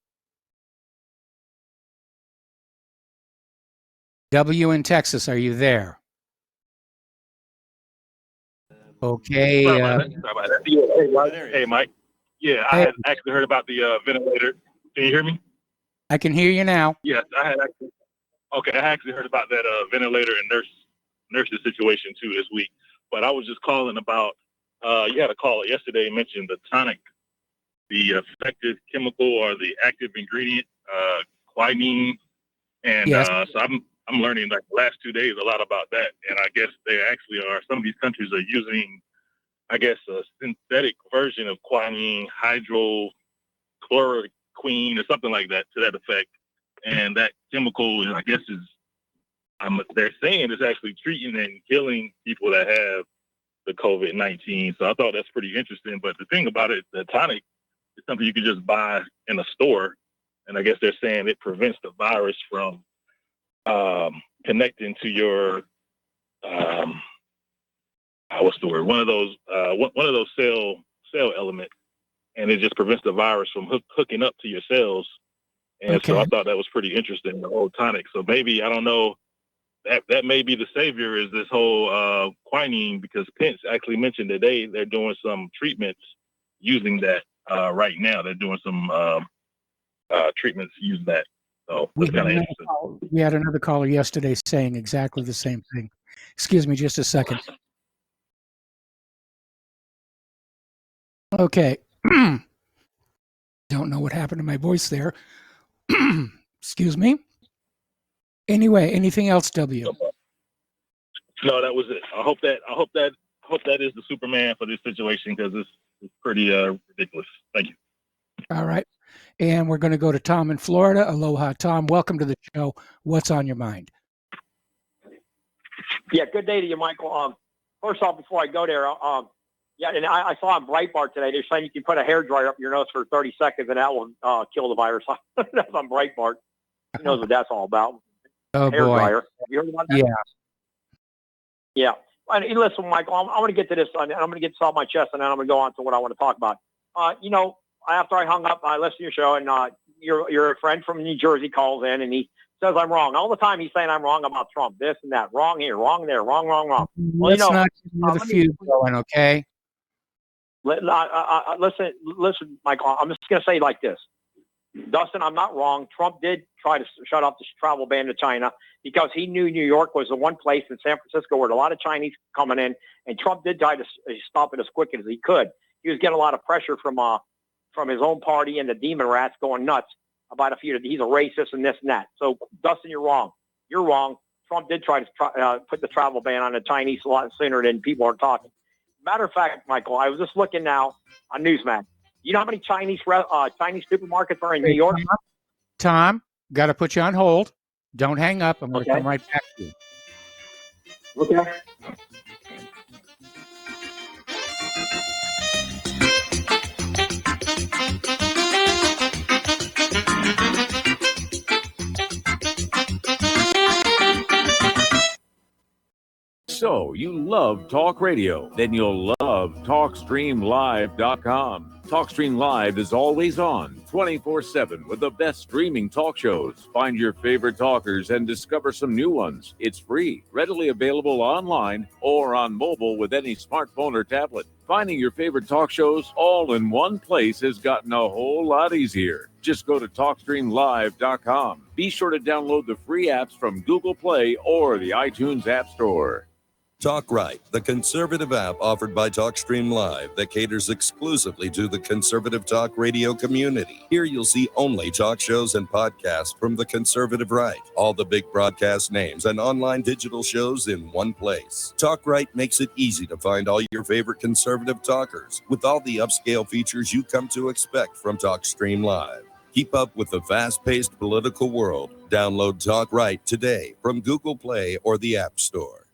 W in Texas, are you there? Okay. Sorry about that. Hey, Mike. Yeah, I had actually heard about the ventilator. Can you hear me? I can hear you now. Yes, I actually heard about that ventilator and nurses situation too this week. But I was just calling about, you had a caller yesterday mentioned the tonic, the effective chemical or the active ingredient, quinine. And so I'm learning like the last 2 days a lot about that. And I guess they actually are, some of these countries are using, I guess, a synthetic version of quinine, hydrochloroquine or something like that to that effect. And that chemical, I guess, they're saying it's actually treating and killing people that have the COVID-19. So I thought that's pretty interesting. But the thing about it, the tonic is something you can just buy in a store. And I guess they're saying it prevents the virus from connecting to your, what's the word? One of those cell element. And it just prevents the virus from hooking up to your cells. And so I thought that was pretty interesting, the whole tonic. So maybe, I don't know, that may be the savior is this whole quinine, because Pence actually mentioned today they're doing some treatments using that right now. They're doing some treatments using that. So that's kind of interesting. We had another caller yesterday saying exactly the same thing. Excuse me just a second. Okay. Don't know what happened to my voice there. Excuse me. Anyway, anything else, W? No, that was it. I hope that is the Superman for this situation, because it's pretty ridiculous. Thank you. All right. And we're going to go to Tom in Florida. Aloha, Tom. Welcome to the show. What's on your mind? Yeah, good day to you, Michael. First off, before I go there, and I saw on Breitbart today, they're saying you can put a hairdryer up your nose for 30 seconds and that will kill the virus. That's on Breitbart. Who knows what that's all about? Oh, hairdryer. boy. Have you heard about that? Yeah. Yeah. And listen, Michael, I want to get to this. I'm going to get this off my chest, and then I'm going to go on to what I want to talk about. After I hung up, I listened to your show, and your friend from New Jersey calls in, and he says I'm wrong. All the time he's saying I'm wrong about Trump, this and that, wrong here, wrong there, wrong. Well, Let's not get the feud going, okay? Listen, Michael, I'm just going to say it like this. Dustin, I'm not wrong. Trump did try to shut off the travel ban to China because he knew New York was the one place in San Francisco where a lot of Chinese coming in, and Trump did try to stop it as quick as he could. He was getting a lot of pressure from his own party and the demon rats going nuts. about he's a racist and this and that. So, Dustin, you're wrong. You're wrong. Trump did try to put the travel ban on the Chinese a lot sooner than people are talking. Matter of fact, Michael, I was just looking now on Newsmax. You know how many Chinese supermarkets are in New York? Tom, got to put you on hold. Don't hang up. I'm going to come right back to you. Okay. So, you love talk radio? Then you'll love TalkStreamLive.com. TalkStream Live is always on, 24/7, with the best streaming talk shows. Find your favorite talkers and discover some new ones. It's free, readily available online or on mobile with any smartphone or tablet. Finding your favorite talk shows all in one place has gotten a whole lot easier. Just go to TalkStreamLive.com. Be sure to download the free apps from Google Play or the iTunes App Store. Talk Right, the conservative app offered by TalkStream Live that caters exclusively to the conservative talk radio community. Here you'll see only talk shows and podcasts from the conservative right. All the big broadcast names and online digital shows in one place. Talk Right makes it easy to find all your favorite conservative talkers with all the upscale features you come to expect from TalkStream Live. Keep up with the fast-paced political world. Download Talk Right today from Google Play or the App Store.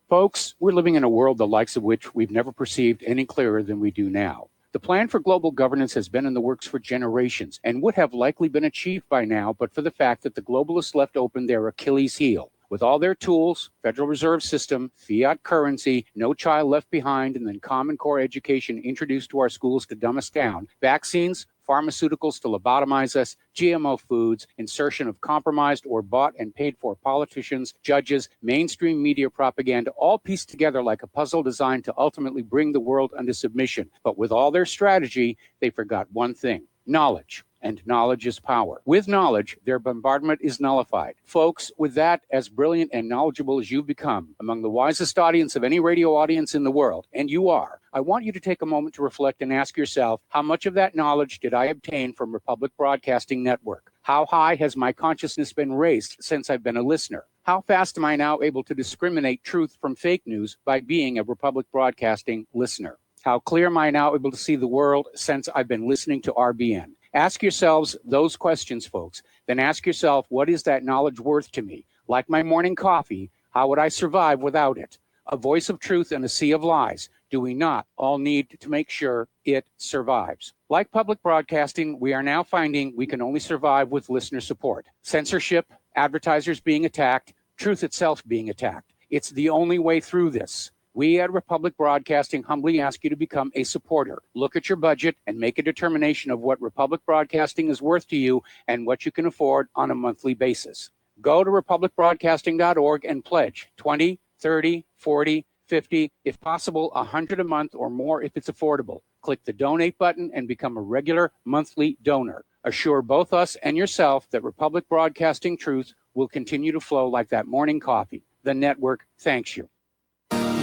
Folks, we're living in a world the likes of which we've never perceived any clearer than we do now. The plan for global governance has been in the works for generations and would have likely been achieved by now, but for the fact that the globalists left open their Achilles heel. With all their tools, Federal Reserve System, fiat currency, no child left behind, and then Common Core education introduced to our schools to dumb us down, vaccines, pharmaceuticals to lobotomize us, GMO foods, insertion of compromised or bought and paid for politicians, judges, mainstream media propaganda, all pieced together like a puzzle designed to ultimately bring the world under submission. But with all their strategy, they forgot one thing: knowledge. And knowledge is power. With knowledge, their bombardment is nullified. Folks, with that, as brilliant and knowledgeable as you've become, among the wisest audience of any radio audience in the world, and you are, I want you to take a moment to reflect and ask yourself, how much of that knowledge did I obtain from Republic Broadcasting Network? How high has my consciousness been raised since I've been a listener? How fast am I now able to discriminate truth from fake news by being a Republic Broadcasting listener? How clear am I now able to see the world since I've been listening to RBN? Ask yourselves those questions, folks. Then ask yourself, what is that knowledge worth to me? Like my morning coffee, how would I survive without it? A voice of truth in a sea of lies. Do we not all need to make sure it survives? Like public broadcasting, we are now finding we can only survive with listener support. Censorship, advertisers being attacked, truth itself being attacked. It's the only way through this. We at Republic Broadcasting humbly ask you to become a supporter. Look at your budget and make a determination of what Republic Broadcasting is worth to you and what you can afford on a monthly basis. Go to republicbroadcasting.org and pledge 20, 30, 40, 50, if possible, 100 a month or more if it's affordable. Click the donate button and become a regular monthly donor. Assure both us and yourself that Republic Broadcasting truth will continue to flow like that morning coffee. The network thanks you.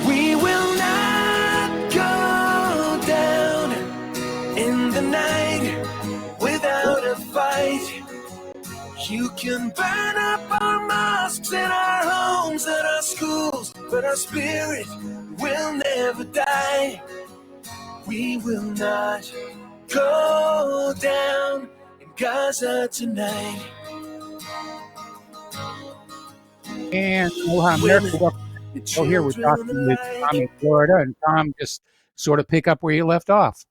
We will not go down in the night without a fight. You can burn up our mosques and our homes and our schools, but our spirit will never die. We will not go down in Gaza tonight. And Aloha America. So here we're talking with Tom in Florida, and Tom, just sort of pick up where you left off.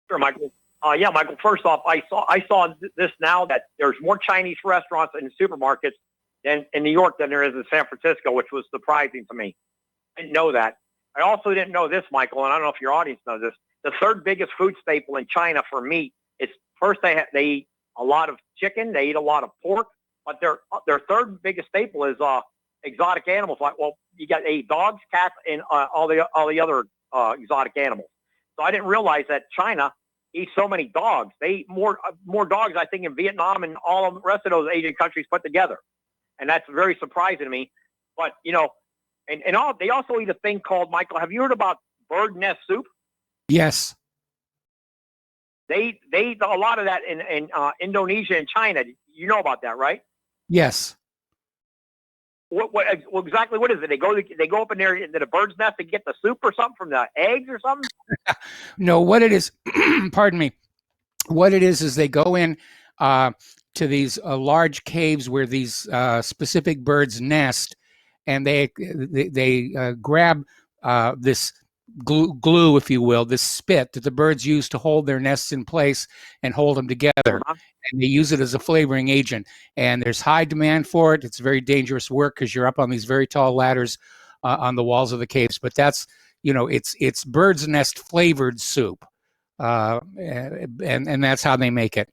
Sure, Michael. Yeah, Michael. First off, I saw this now that there's more Chinese restaurants and supermarkets in New York than there is in San Francisco, which was surprising to me. I didn't know that. I also didn't know this, Michael, and I don't know if your audience knows this. The third biggest food staple in China for meat is first they eat a lot of chicken, they eat a lot of pork, but their third biggest staple is exotic animals. Like, well, you got dogs, cats, and all the other exotic animals. So I didn't realize that China eats so many dogs. They eat more dogs, I think, in Vietnam and all of the rest of those Asian countries put together, and that's very surprising to me. But they also eat a thing called, Michael, have you heard about bird nest soup? Yes. They eat a lot of that in Indonesia and China. You know about that, right? Yes. What exactly? What is it? They go up in there into the bird's nest and get the soup or something from the eggs or something. No, what it is, pardon me. What it is they go in to these large caves where these specific birds nest, and they grab this glue, if you will, this spit that the birds use to hold their nests in place and hold them together. And they use it as a flavoring agent. And there's high demand for it. It's very dangerous work because you're up on these very tall ladders on the walls of the caves. But that's, it's bird's nest flavored soup. And that's how they make it.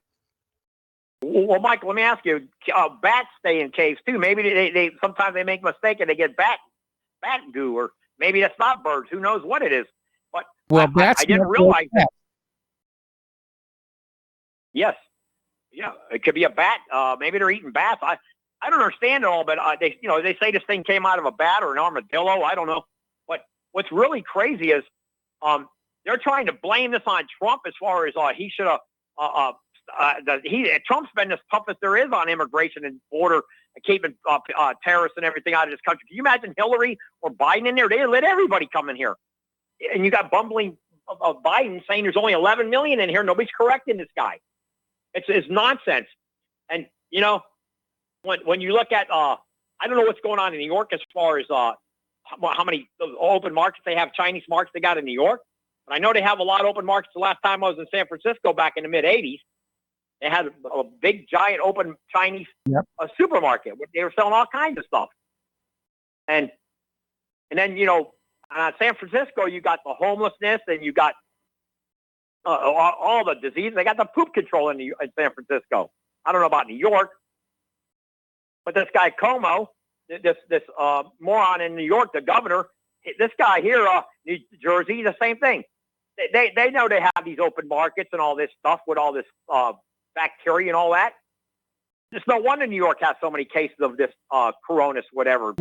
Well, Michael, let me ask you, bats stay in caves too. Maybe they sometimes they make a mistake and they get bat goo, or maybe that's not birds. Who knows what it is? But bats I didn't realize that. Yes. Yeah, it could be a bat. Maybe they're eating bats. I don't understand it all, but they say this thing came out of a bat or an armadillo. I don't know. But what's really crazy is they're trying to blame this on Trump as far as he should have. Trump's been as tough as there is on immigration and border and keeping terrorists and everything out of this country. Can you imagine Hillary or Biden in there? They let everybody come in here, and you got bumbling Biden saying there's only 11 million in here. Nobody's correcting this guy. It's nonsense. And, when you look at, I don't know what's going on in New York as far as how many open markets they have, Chinese markets they got in New York. But I know they have a lot of open markets. The last time I was in San Francisco back in the mid-'80s, they had a big, giant, open Chinese supermarket. They were selling all kinds of stuff. And then, San Francisco, you got the homelessness and you got all the disease. They got the poop control in San Francisco. I don't know about New York, but this guy Cuomo, this moron in New York, the governor, this guy here, New Jersey, the same thing. They know they have these open markets and all this stuff with all this bacteria and all that. There's no wonder New York has so many cases of this coronas, whatever.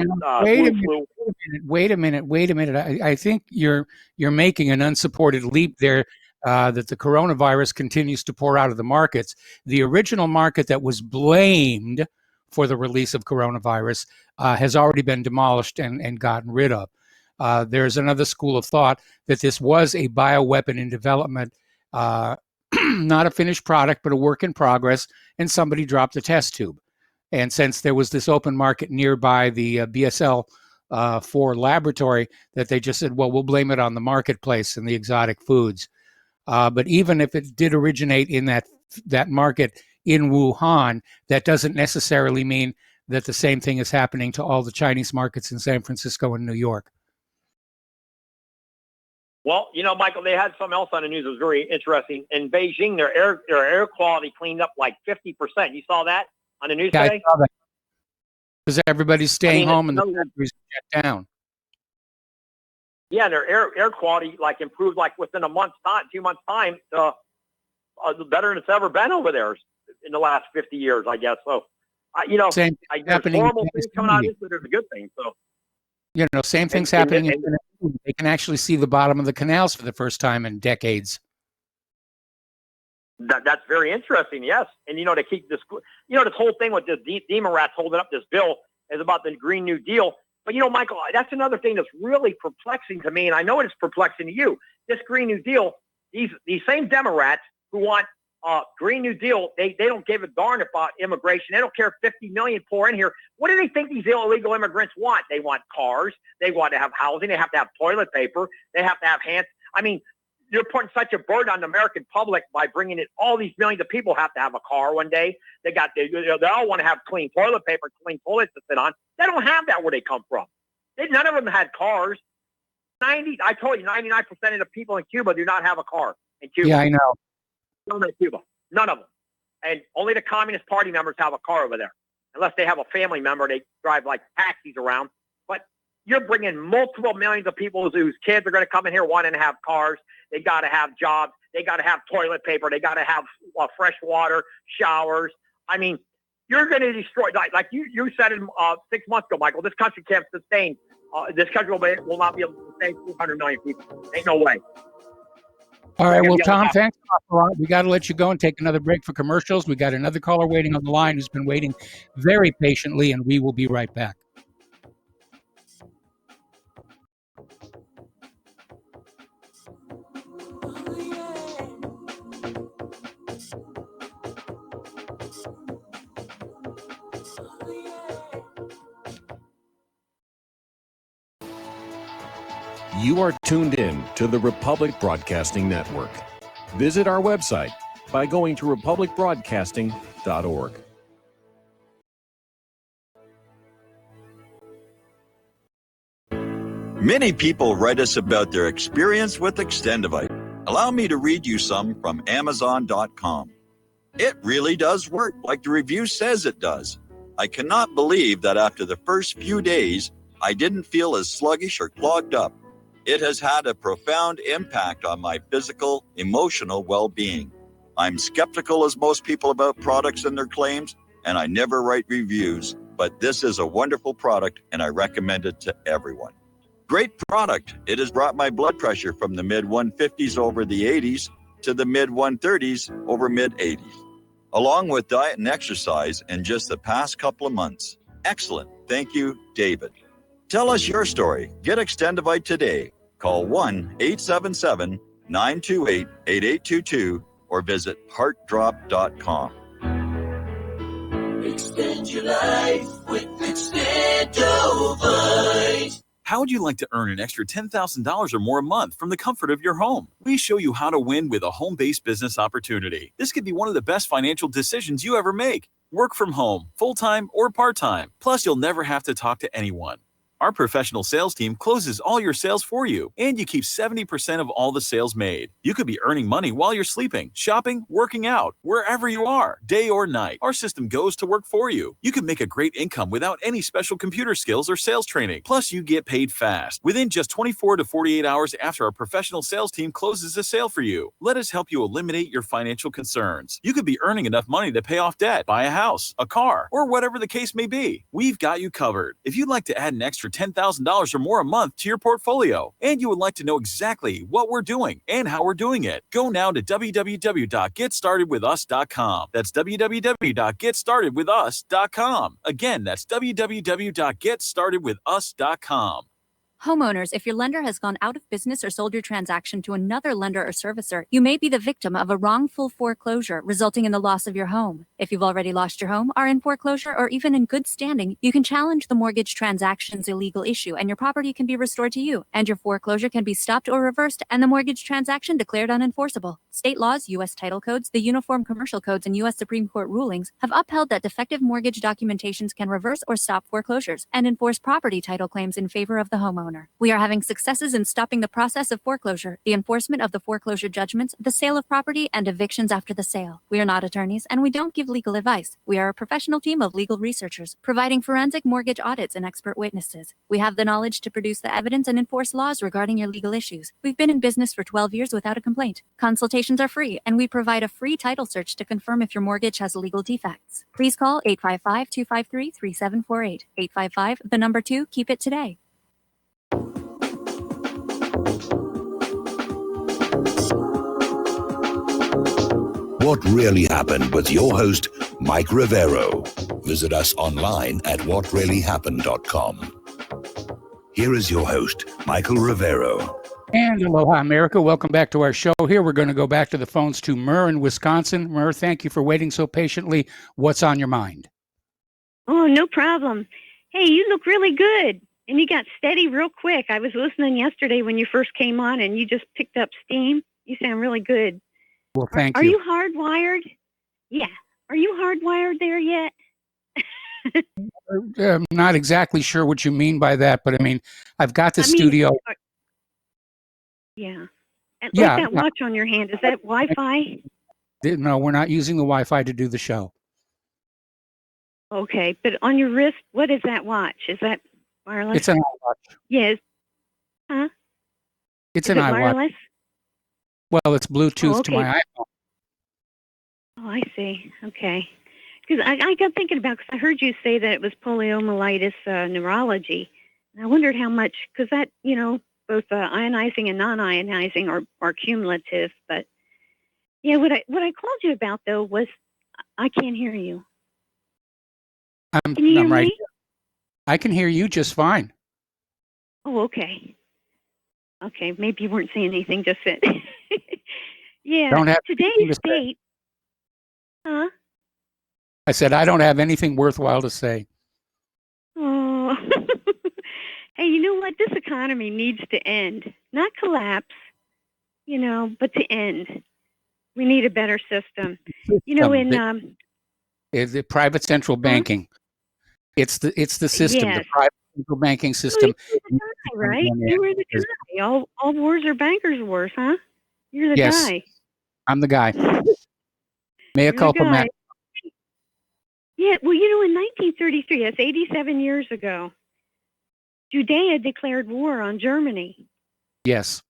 Wait a minute. I think you're making an unsupported leap there. That the coronavirus continues to pour out of the markets. The original market that was blamed for the release of coronavirus has already been demolished and gotten rid of. There's another school of thought that this was a bioweapon in development, not a finished product, but a work in progress, and somebody dropped a test tube. And since there was this open market nearby the BSL-4 laboratory, that they just said, well, we'll blame it on the marketplace and the exotic foods. But even if it did originate in that market in Wuhan, that doesn't necessarily mean that the same thing is happening to all the Chinese markets in San Francisco and New York. Well, Michael, they had something else on the news that was very interesting. In Beijing, their air quality cleaned up like 50%. You saw that on the news today? I saw that. Because everybody's staying home and the factories shut down. Yeah, their air quality improved within a month's time, 2 months' time, better than it's ever been over there in the last 50 years, I guess. So, same there's horrible things coming out of this, but there's a good thing. So, same things happening. They can actually see the bottom of the canals for the first time in decades. That's very interesting. Yes, and to keep this, this whole thing with the Democrats holding up this bill is about the Green New Deal. But, Michael, that's another thing that's really perplexing to me, and I know it's perplexing to you. This Green New Deal, these same Democrats who want Green New Deal, they don't give a darn about immigration. They don't care if 50 million pour in here. What do they think these illegal immigrants want? They want cars. They want to have housing. They have to have toilet paper. They have to have hands. I mean, you're putting such a burden on the American public by bringing in all these millions of people have to have a car one day. They all want to have clean toilet paper, clean toilets to sit on. They don't have that where they come from. None of them had cars. I told you, 99% of the people in Cuba do not have a car in Cuba. Yeah, I know. None of Cuba. None of them. And only the Communist Party members have a car over there. Unless they have a family member, they drive taxis around. But you're bringing multiple millions of people whose kids are going to come in here wanting to have cars. They got to have jobs. They got to have toilet paper. They got to have fresh water, showers. I mean, you're going to destroy, like you said it 6 months ago, Michael, this country can't sustain, this country will not be able to sustain 200 million people. Ain't no way. All right. Yeah, Well, yeah, Tom, yeah. thanks a lot. We got to let you go and take another break for commercials. We got another caller waiting on the line who's been waiting very patiently, and we will be right back. You are tuned in to the Republic Broadcasting Network. Visit our website by going to republicbroadcasting.org. Many people write us about their experience with Extendivite. Allow me to read you some from Amazon.com. It really does work like the review says it does. I cannot believe that after the first few days, I didn't feel as sluggish or clogged up. It has had a profound impact on my physical, emotional well-being. I'm skeptical as most people about products and their claims, and I never write reviews, but this is a wonderful product and I recommend it to everyone. Great product. It has brought my blood pressure from the mid-150s over the 80s to the mid-130s over mid-80s, along with diet and exercise in just the past couple of months. Excellent. Thank you, David. Tell us your story. Get Extendivite today. Call 1-877-928-8822 or visit heartdrop.com. Extend your life with Extendivite. How would you like to earn an extra $10,000 or more a month from the comfort of your home? We show you how to win with a home-based business opportunity. This could be one of the best financial decisions you ever make. Work from home, full-time or part-time. Plus, you'll never have to talk to anyone. Our professional sales team closes all your sales for you, and you keep 70% of all the sales made. You could be earning money while you're sleeping, shopping, working out, wherever you are, day or night. Our system goes to work for you. You can make a great income without any special computer skills or sales training. Plus, you get paid fast, within just 24 to 48 hours after our professional sales team closes a sale for you. Let us help you eliminate your financial concerns. You could be earning enough money to pay off debt, buy a house, a car, or whatever the case may be. We've got you covered. If you'd like to add an extra $10,000 or more a month to your portfolio, and you would like to know exactly what we're doing and how we're doing it, go now to www.getstartedwithus.com. That's www.getstartedwithus.com. Again, that's www.getstartedwithus.com. Homeowners, if your lender has gone out of business or sold your transaction to another lender or servicer, you may be the victim of a wrongful foreclosure resulting in the loss of your home. If you've already lost your home, are in foreclosure, or even in good standing, you can challenge the mortgage transaction's illegal issue and your property can be restored to you, and your foreclosure can be stopped or reversed and the mortgage transaction declared unenforceable. State laws, U.S. title codes, the Uniform Commercial Codes, and U.S. Supreme Court rulings have upheld that defective mortgage documentations can reverse or stop foreclosures and enforce property title claims in favor of the homeowner. We are having successes in stopping the process of foreclosure, the enforcement of the foreclosure judgments, the sale of property, and evictions after the sale. We are not attorneys, and we don't give legal advice. We are a professional team of legal researchers, providing forensic mortgage audits and expert witnesses. We have the knowledge to produce the evidence and enforce laws regarding your legal issues. We've been in business for 12 years without a complaint. Consultations are free, and we provide a free title search to confirm if your mortgage has legal defects. Please call 855-253-3748. 855, the number 2, keep it today. What Really Happened with your host, Mike Rivero. Visit us online at whatreallyhappened.com. Here is your host, Michael Rivero. And aloha, America. Welcome back to our show. Here we're going to go back to the phones to Murr in Wisconsin. Murr, thank you for waiting so patiently. What's on your mind? Oh, no problem. Hey, you look really good. And you got steady real quick. I was listening yesterday when you first came on and you just picked up steam. You sound really good. Well, thank Are you. you hardwired? Yeah. Are you hardwired there yet? I'm not exactly sure what you mean by that, but I mean, I've got the studio. Yeah. And Yeah, like that watch on your hand, is that Wi-Fi? No, we're not using the Wi-Fi to do the show. Okay, but on your wrist, what is that watch? Is that wireless? It's an iWatch. Yes. Huh? It's Is an it iWatch. wireless? Well, it's Bluetooth to okay. my iPhone. Oh, I see. Okay. Because I got thinking about, because I heard you say that it was poliomyelitis neurology. And I wondered how much, because that, both ionizing and non-ionizing are cumulative. But yeah, what I called you about though was I can't hear you. Can you hear I'm right. me? I can hear you just fine. Oh, okay. Okay, maybe you weren't saying anything just then. Yeah, Don't have anything today's to say. date. Huh? I said I don't have anything worthwhile to say. Oh. Hey, you know what? This economy needs to end. Not collapse, but to end. We need a better system. Is the private central banking? It's the system, the Yes. private central banking Oh, system. you were the guy, right? You were the guy. All wars are bankers' wars, huh? You're the Yes, guy. I'm the guy. Mea You're the culpa, guy. Matt. Yeah, well, in 1933, that's 87 years ago, Judea declared war on Germany. Yes.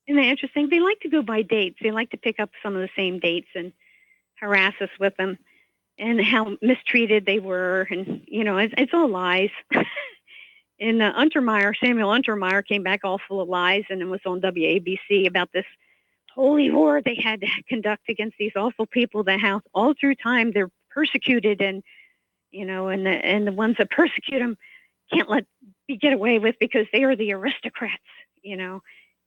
Isn't that interesting? They like to go by dates. They like to pick up some of the same dates and harass us with them and how mistreated they were. And, it's all lies. And Samuel Untermeyer came back all full of lies, and it was on WABC about this holy war they had to conduct against these awful people that how all through time they're persecuted, and and the ones that persecute them can't let get away with because they are the aristocrats,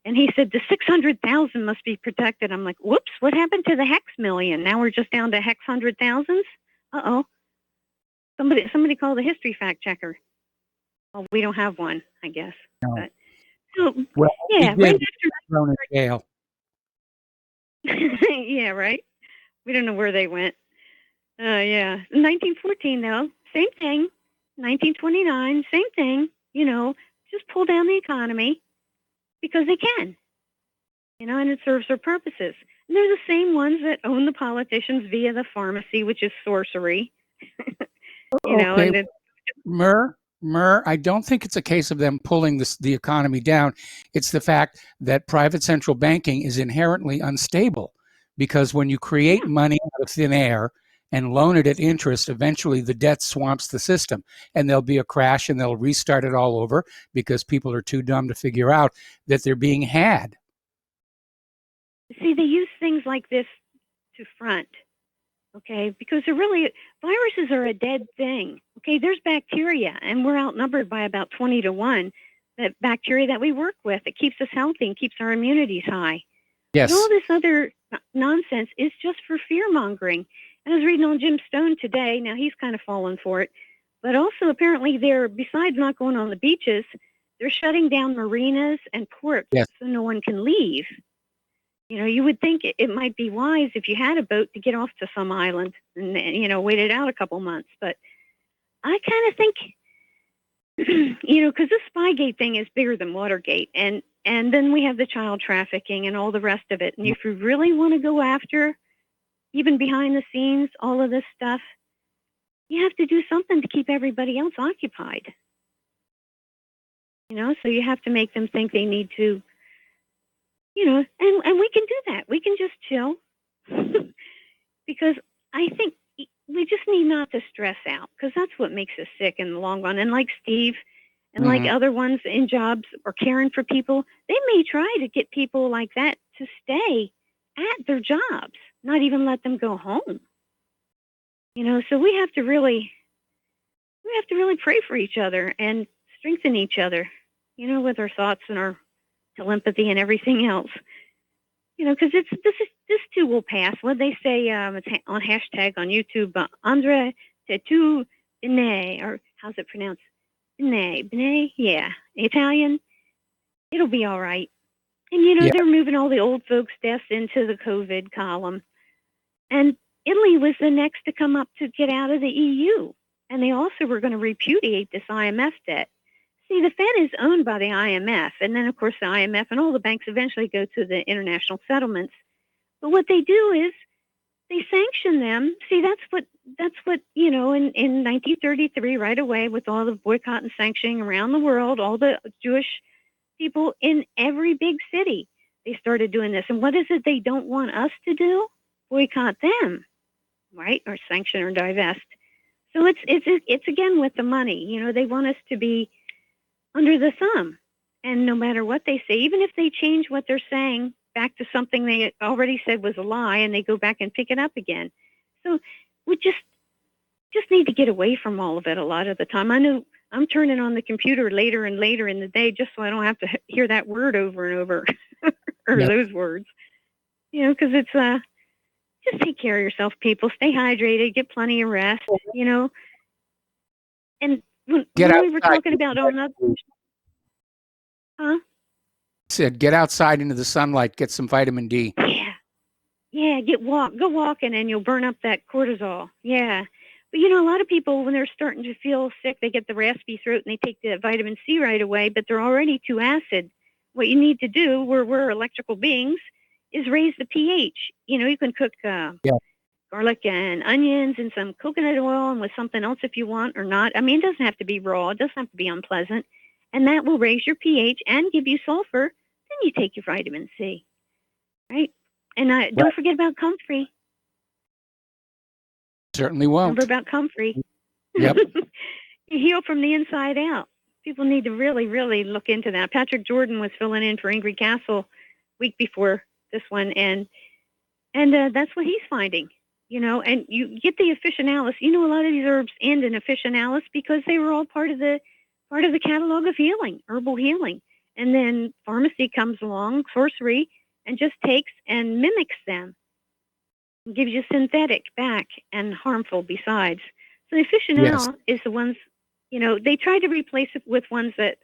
And he said the 600,000 must be protected. I'm like, whoops, what happened to the hex million? Now we're just down to hex 100,000s. Uh-oh. Somebody call the history fact checker. Well, we don't have one, I guess. No. But, so, Well, yeah, he right did. after Thrown in jail. yeah, right. We don't know where they went. Yeah. 1914, though, same thing. 1929, same thing. Just pull down the economy because they can. And it serves their purposes. And they're the same ones that own the politicians via the pharmacy, which is sorcery. Okay. And Mur, I don't think it's a case of them pulling the economy down. It's the fact that private central banking is inherently unstable because when you create money out of thin air and loan it at interest, eventually the debt swamps the system and there'll be a crash and they'll restart it all over because people are too dumb to figure out that they're being had. See, they use things like this to front. Okay, because viruses are a dead thing. Okay, there's bacteria, and we're outnumbered by about 20 to 1. That bacteria that we work with, it keeps us healthy and keeps our immunities high. Yes. But all this other nonsense is just for fear mongering. And I was reading on Jim Stone today. Now he's kind of fallen for it, but also apparently besides not going on the beaches, they're shutting down marinas and ports so no one can leave. You would think it might be wise if you had a boat to get off to some island and, wait it out a couple months. But I kind of think, because this Spygate thing is bigger than Watergate. And then we have the child trafficking and all the rest of it. And if you really want to go after, even behind the scenes, all of this stuff, you have to do something to keep everybody else occupied. So you have to make them think they need to, and we can do that. We can just chill because I think we just need not to stress out because that's what makes us sick in the long run. And like Steve and like other ones in jobs or caring for people, they may try to get people like that to stay at their jobs, not even let them go home. So we have to really pray for each other and strengthen each other, with our thoughts and our telepathy and everything else, because this too will pass. What they say, it's on hashtag on YouTube, Andre Tetu Bene, or how's it pronounced? Bene, yeah, Italian. It'll be all right. And they're moving all the old folks' deaths into the COVID column, and Italy was the next to come up to get out of the EU, and they also were going to repudiate this IMF debt. See, the Fed is owned by the IMF, and then, of course, the IMF and all the banks eventually go to the international settlements. But what they do is they sanction them. See, that's what in 1933, right away, with all the boycott and sanctioning around the world, all the Jewish people in every big city, they started doing this. And what is it they don't want us to do? Boycott them, right? Or sanction or divest. So it's again with the money. They want us to be under the thumb. And no matter what they say, even if they change what they're saying back to something they already said was a lie, and they go back and pick it up again. So we just need to get away from all of it a lot of the time. I know I'm turning on the computer later and later in the day just so I don't have to hear that word over and over or Yep. those words. You know, because it's just take care of yourself, people. Stay hydrated, get plenty of rest, you know. And when Get we were outside. talking about on other, huh? Said get outside into the sunlight, get some vitamin D. Yeah, go walking, and you'll burn up that cortisol. Yeah. But you know, a lot of people, when they're starting to feel sick, they get the raspy throat and they take the vitamin C right away, but they're already too acid. What you need to do, we're electrical beings, is raise the pH. You know, you can cook garlic and onions and some coconut oil and with something else if you want or not. I mean, it doesn't have to be raw. It doesn't have to be unpleasant. And that will raise your pH and give you sulfur. Then you take your vitamin C, right? And don't forget about comfrey. Certainly won't. Remember about comfrey. Yep. You heal from the inside out. People need to really, really look into that. Patrick Jordan was filling in for Ingrid Castle week before this one, and that's what he's finding. You know, and you get the officinalis. You know, a lot of these herbs end in officinalis because they were all part of the catalog of healing, herbal healing. And then pharmacy comes along, sorcery, and just takes and mimics them. Gives you synthetic back and harmful besides. So the officinal is the ones, you know, they try to replace it with ones that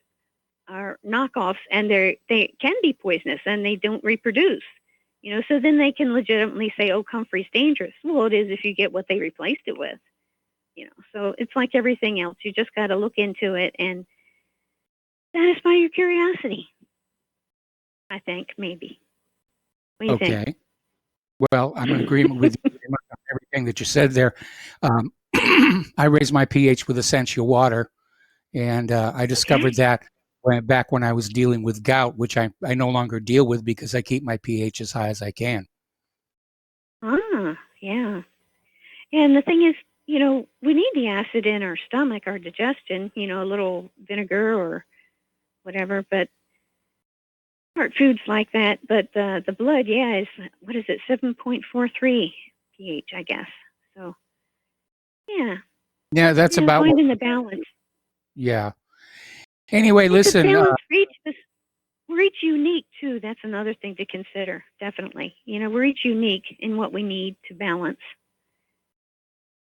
are knockoffs, and they can be poisonous and they don't reproduce. You know, so then they can legitimately say, oh, comfrey's dangerous. Well, it is if you get what they replaced it with. You know, so it's like everything else. You just got to look into it and satisfy your curiosity. I think, maybe. What do you think? Okay. Well, I'm in agreement with you very much on everything that you said there. I raised my pH with essential water, and I discovered that back when I was dealing with gout, which I no longer deal with because I keep my pH as high as I can. Ah, yeah. And the thing is, you know, we need the acid in our stomach, our digestion, you know, a little vinegar or whatever, but heart foods like that. But the blood, is, what is it, 7.43 pH, I guess. So, yeah. Yeah, that's You know, about finding the balance. Yeah. Anyway, Because listen. balance, we're each unique, too. That's another thing to consider, definitely. You know, we're each unique in what we need to balance.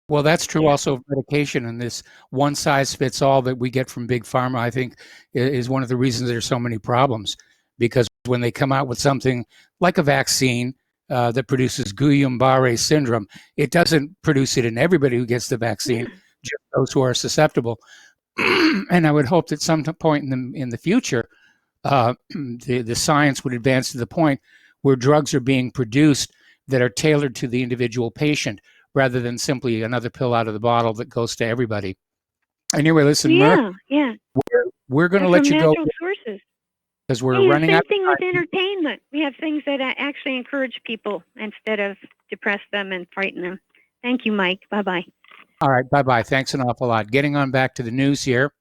Well, that's true also of medication, and this one size fits all that we get from Big Pharma, I think, is one of the reasons there's so many problems. Because when they come out with something like a vaccine that produces Guillain-Barré syndrome, it doesn't produce it in everybody who gets the vaccine, just those who are susceptible. And I would hope that some point in the future, the science would advance to the point where drugs are being produced that are tailored to the individual patient, rather than simply another pill out of the bottle that goes to everybody. Anyway, listen, Mer, we're going to let you go From natural sources. because we're running same out. thing with entertainment. We have things that actually encourage people instead of depress them and frighten them. Thank you, Mike. Bye-bye. All right, bye-bye. Thanks an awful lot. Getting on back to the news here.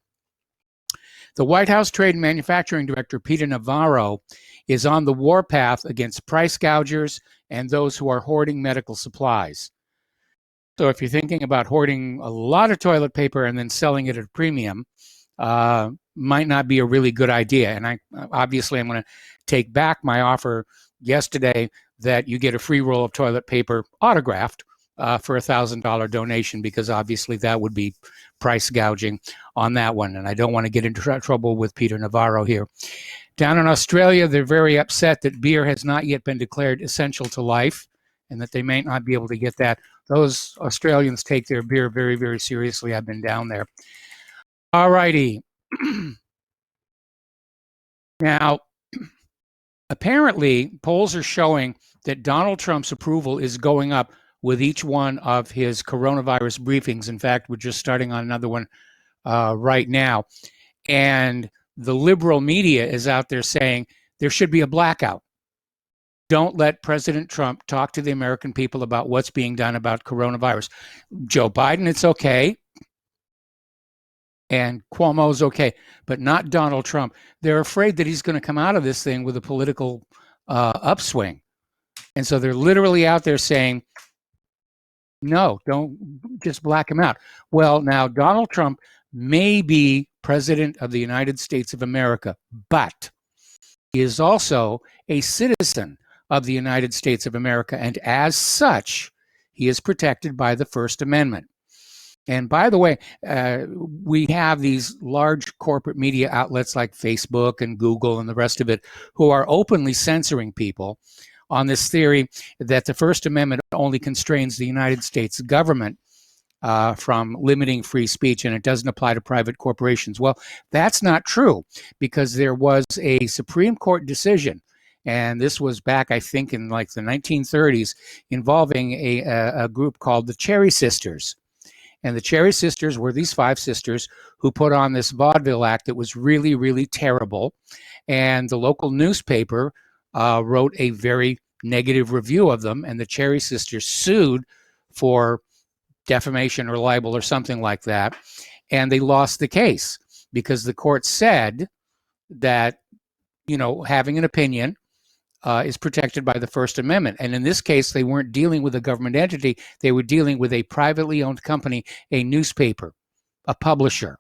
The White House Trade and Manufacturing Director, Peter Navarro, is on the warpath against price gougers and those who are hoarding medical supplies. So if you're thinking about hoarding a lot of toilet paper and then selling it at a premium, might not be a really good idea. And I'm going to take back my offer yesterday that you get a free roll of toilet paper autographed for $1,000 donation, because obviously that would be price gouging on that one. And I don't want to get into trouble with Peter Navarro here. Down in Australia, they're very upset that beer has not yet been declared essential to life and that they may not be able to get that. Those Australians take their beer very, very seriously. I've been down there. All righty. Now, apparently, polls are showing that Donald Trump's approval is going up with each one of his coronavirus briefings. In fact, we're just starting on another one right now. And the liberal media is out there saying there should be a blackout. Don't let President Trump talk to the American people about what's being done about coronavirus. Joe Biden, it's okay. And Cuomo's okay, but not Donald Trump. They're afraid that he's going to come out of this thing with a political upswing. And so they're literally out there saying, no, don't just black him out. Well, now Donald Trump may be president of the United States of America, but he is also a citizen of the United States of America. And as such, he is protected by the First Amendment. And by the way, we have these large corporate media outlets like Facebook and Google and the rest of it who are openly censoring people on this theory that the First Amendment only constrains the United States government from limiting free speech and it doesn't apply to private corporations. Well, that's not true, because there was a Supreme Court decision, and this was back, I think, in like the 1930s, involving a group called the Cherry Sisters. And the Cherry Sisters were these 5 sisters who put on this vaudeville act that was really, really terrible. And the local newspaper wrote a very negative review of them, and the Cherry Sisters sued for defamation or libel or something like that. And they lost the case because the court said that, you know, having an opinion is protected by the First Amendment. And in this case, they weren't dealing with a government entity. They were dealing with a privately owned company, a newspaper, a publisher.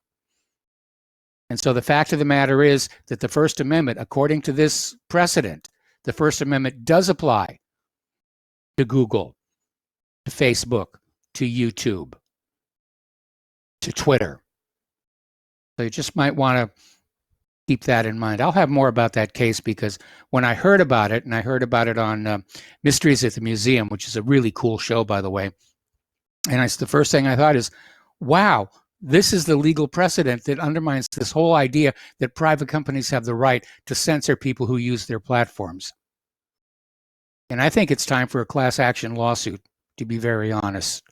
And so the fact of the matter is that the First Amendment, according to this precedent, the First Amendment does apply to Google, to Facebook, to YouTube, to Twitter. So you just might want to keep that in mind. I'll have more about that case, because when I heard about it, and I heard about it on Mysteries at the Museum, which is a really cool show, by the way, and the first thing I thought is, wow, this is the legal precedent that undermines this whole idea that private companies have the right to censor people who use their platforms. And I think it's time for a class action lawsuit, to be very honest.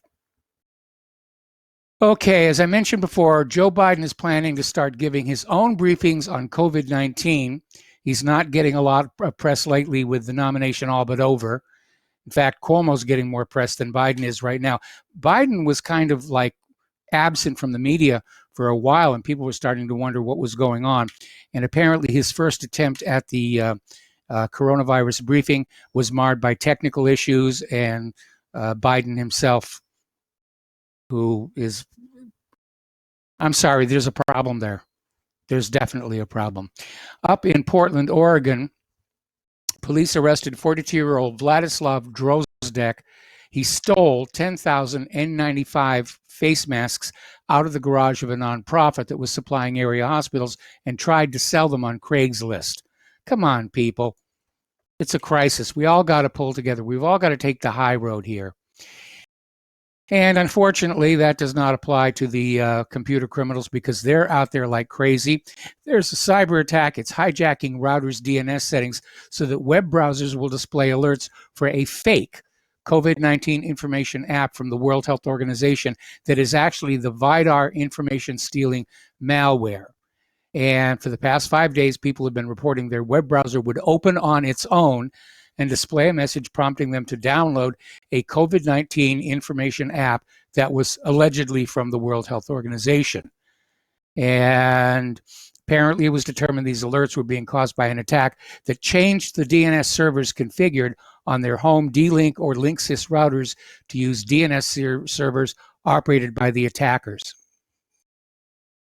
Okay, as I mentioned before, Joe Biden is planning to start giving his own briefings on COVID-19. He's not getting a lot of press lately with the nomination all but over. In fact, Cuomo's getting more press than Biden is right now. Biden was kind of like absent from the media for a while, and people were starting to wonder what was going on. And apparently his first attempt at the coronavirus briefing was marred by technical issues, and Biden himself, who is, I'm sorry, there's a problem there. There's definitely a problem. Up in Portland, Oregon, police arrested 42-year-old Vladislav Drozdek. He stole 10,000 N95 face masks out of the garage of a nonprofit that was supplying area hospitals and tried to sell them on Craigslist. Come on, people. It's a crisis. We all got to pull together. We've all got to take the high road here. And unfortunately, that does not apply to the computer criminals, because they're out there like crazy. There's a cyber attack. It's hijacking routers' DNS settings so that web browsers will display alerts for a fake COVID-19 information app from the World Health Organization that is actually the Vidar information stealing malware. And for the past 5 days, people have been reporting their web browser would open on its own and display a message prompting them to download a COVID-19 information app that was allegedly from the World Health Organization. And apparently it was determined these alerts were being caused by an attack that changed the DNS servers configured on their home D-Link or Linksys routers to use DNS servers operated by the attackers.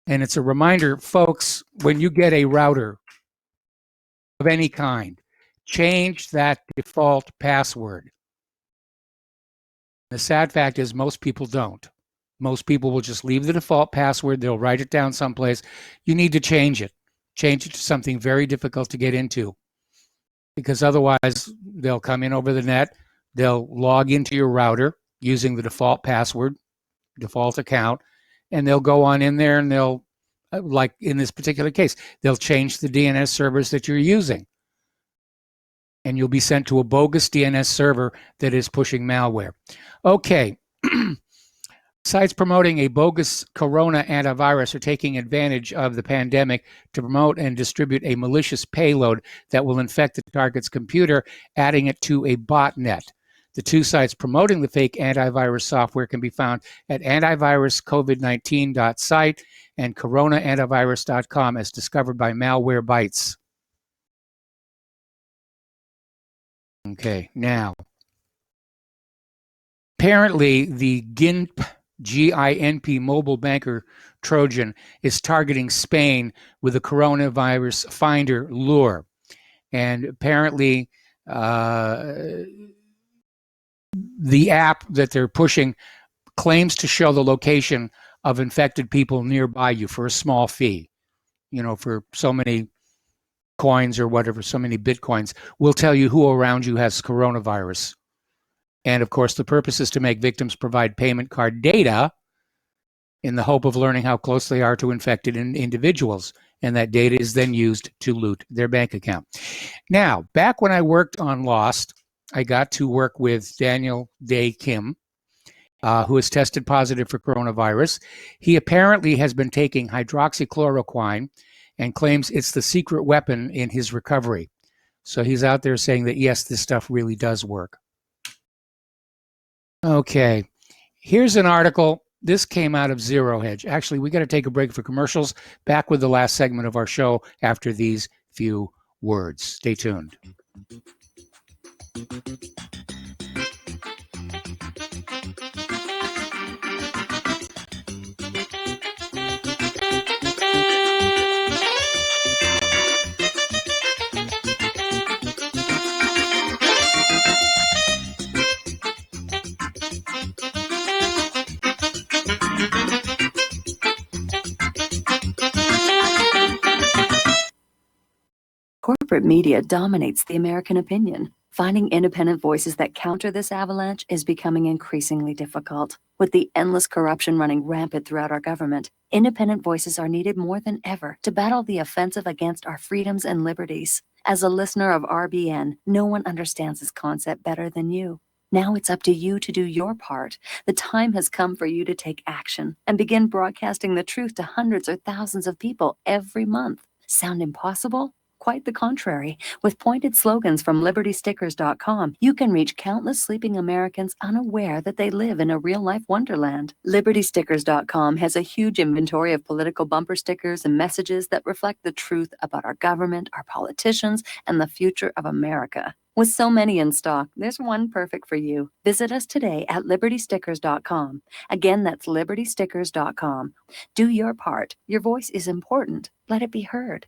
And it's a reminder, folks, when you get a router of any kind, change that default password. The sad fact is most people don't. Most people will just leave the default password. They'll write it down someplace. You need to change it. Change it to something very difficult to get into, because otherwise they'll come in over the net. They'll log into your router using the default password, default account, and they'll go on in there and they'll, like in this particular case, they'll change the DNS servers that you're using. And you'll be sent to a bogus DNS server that is pushing malware. Okay. Sites promoting a bogus corona antivirus are taking advantage of the pandemic to promote and distribute a malicious payload that will infect the target's computer, adding it to a botnet. The two sites promoting the fake antivirus software can be found at antiviruscovid19.site and coronaantivirus.com as discovered by Malwarebytes. Okay, now, apparently the GINP, G-I-N-P mobile banker Trojan is targeting Spain with a coronavirus finder lure. And apparently the app that they're pushing claims to show the location of infected people nearby you for a small fee, for so many coins or whatever, so many bitcoins. Will tell you who around you has coronavirus. And of course, the purpose is to make victims provide payment card data in the hope of learning how close they are to infected individuals. And that data is then used to loot their bank account. Now, back when I worked on Lost, I got to work with Daniel Day Kim, who has tested positive for coronavirus. He apparently has been taking hydroxychloroquine and claims it's the secret weapon in his recovery. So he's out there saying that, yes, this stuff really does work. Okay, here's an article. This came out of Zero Hedge. Actually, we got to take a break for commercials. Back with the last segment of our show after these few words. Stay tuned. Corporate media dominates the American opinion. Finding independent voices that counter this avalanche is becoming increasingly difficult. With the endless corruption running rampant throughout our government, independent voices are needed more than ever to battle the offensive against our freedoms and liberties. As a listener of RBN, no one understands this concept better than you. Now it's up to you to do your part. The time has come for you to take action and begin broadcasting the truth to hundreds or thousands of people every month. Sound impossible? Quite the contrary. With pointed slogans from LibertyStickers.com, you can reach countless sleeping Americans unaware that they live in a real-life wonderland. LibertyStickers.com has a huge inventory of political bumper stickers and messages that reflect the truth about our government, our politicians, and the future of America. With so many in stock, there's one perfect for you. Visit us today at LibertyStickers.com. Again, that's LibertyStickers.com. Do your part. Your voice is important. Let it be heard.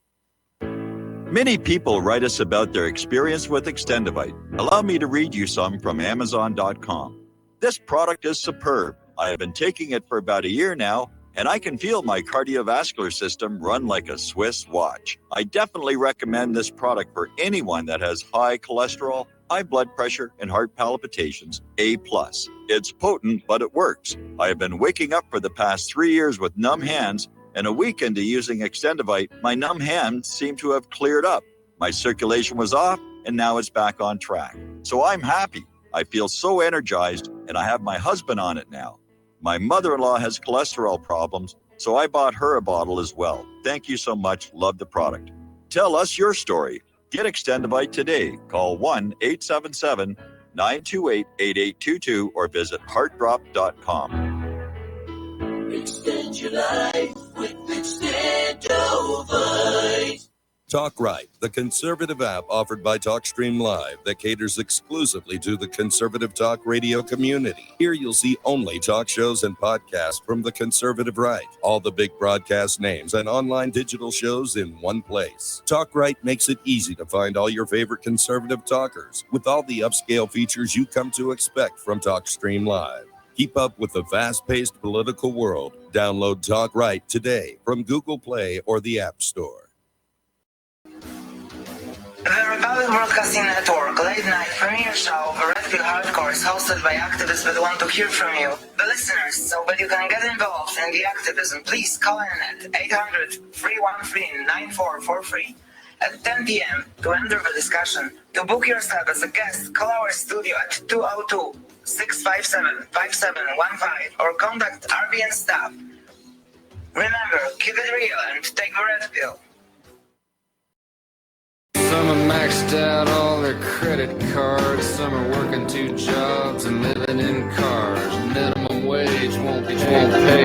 Many people write us about their experience with Extendivite. Allow me to read you some from Amazon.com. This product is superb. I have been taking it for about a year now, and I can feel my cardiovascular system run like a Swiss watch. I definitely recommend this product for anyone that has high cholesterol, high blood pressure, and heart palpitations, A+. It's potent, but it works. I have been waking up for the past 3 years with numb hands, and a week into using Extendivite, my numb hands seem to have cleared up. My circulation was off, and now it's back on track. So I'm happy. I feel so energized, and I have my husband on it now. My mother-in-law has cholesterol problems, so I bought her a bottle as well. Thank you so much. Love the product. Tell us your story. Get Extendivite today. Call 1-877-928-8822 or visit heartdrop.com. Extend your life with Extendovite. Talk Right, the conservative app offered by TalkStream Live that caters exclusively to the conservative talk radio community. Here you'll see only talk shows and podcasts from the conservative right. All the big broadcast names and online digital shows in one place. Talk Right makes it easy to find all your favorite conservative talkers with all the upscale features you come to expect from TalkStream Live. Keep up with the fast-paced political world. Download Talk Right today from Google Play or the App Store. The Republic Broadcasting Network late night premiere show of Red Pill Hardcore is hosted by activists that want to hear from you, the listeners. So that you can get involved in the activism, please call in at 800-313-9443 at 10 p.m. to enter the discussion. To book yourself as a guest, call our studio at 202-657-5715 or contact RBN staff. Remember, keep it real and take the Red Pill. Some have maxed out all their credit cards. Some are working 2 jobs and living in cars. Minimum wage won't pay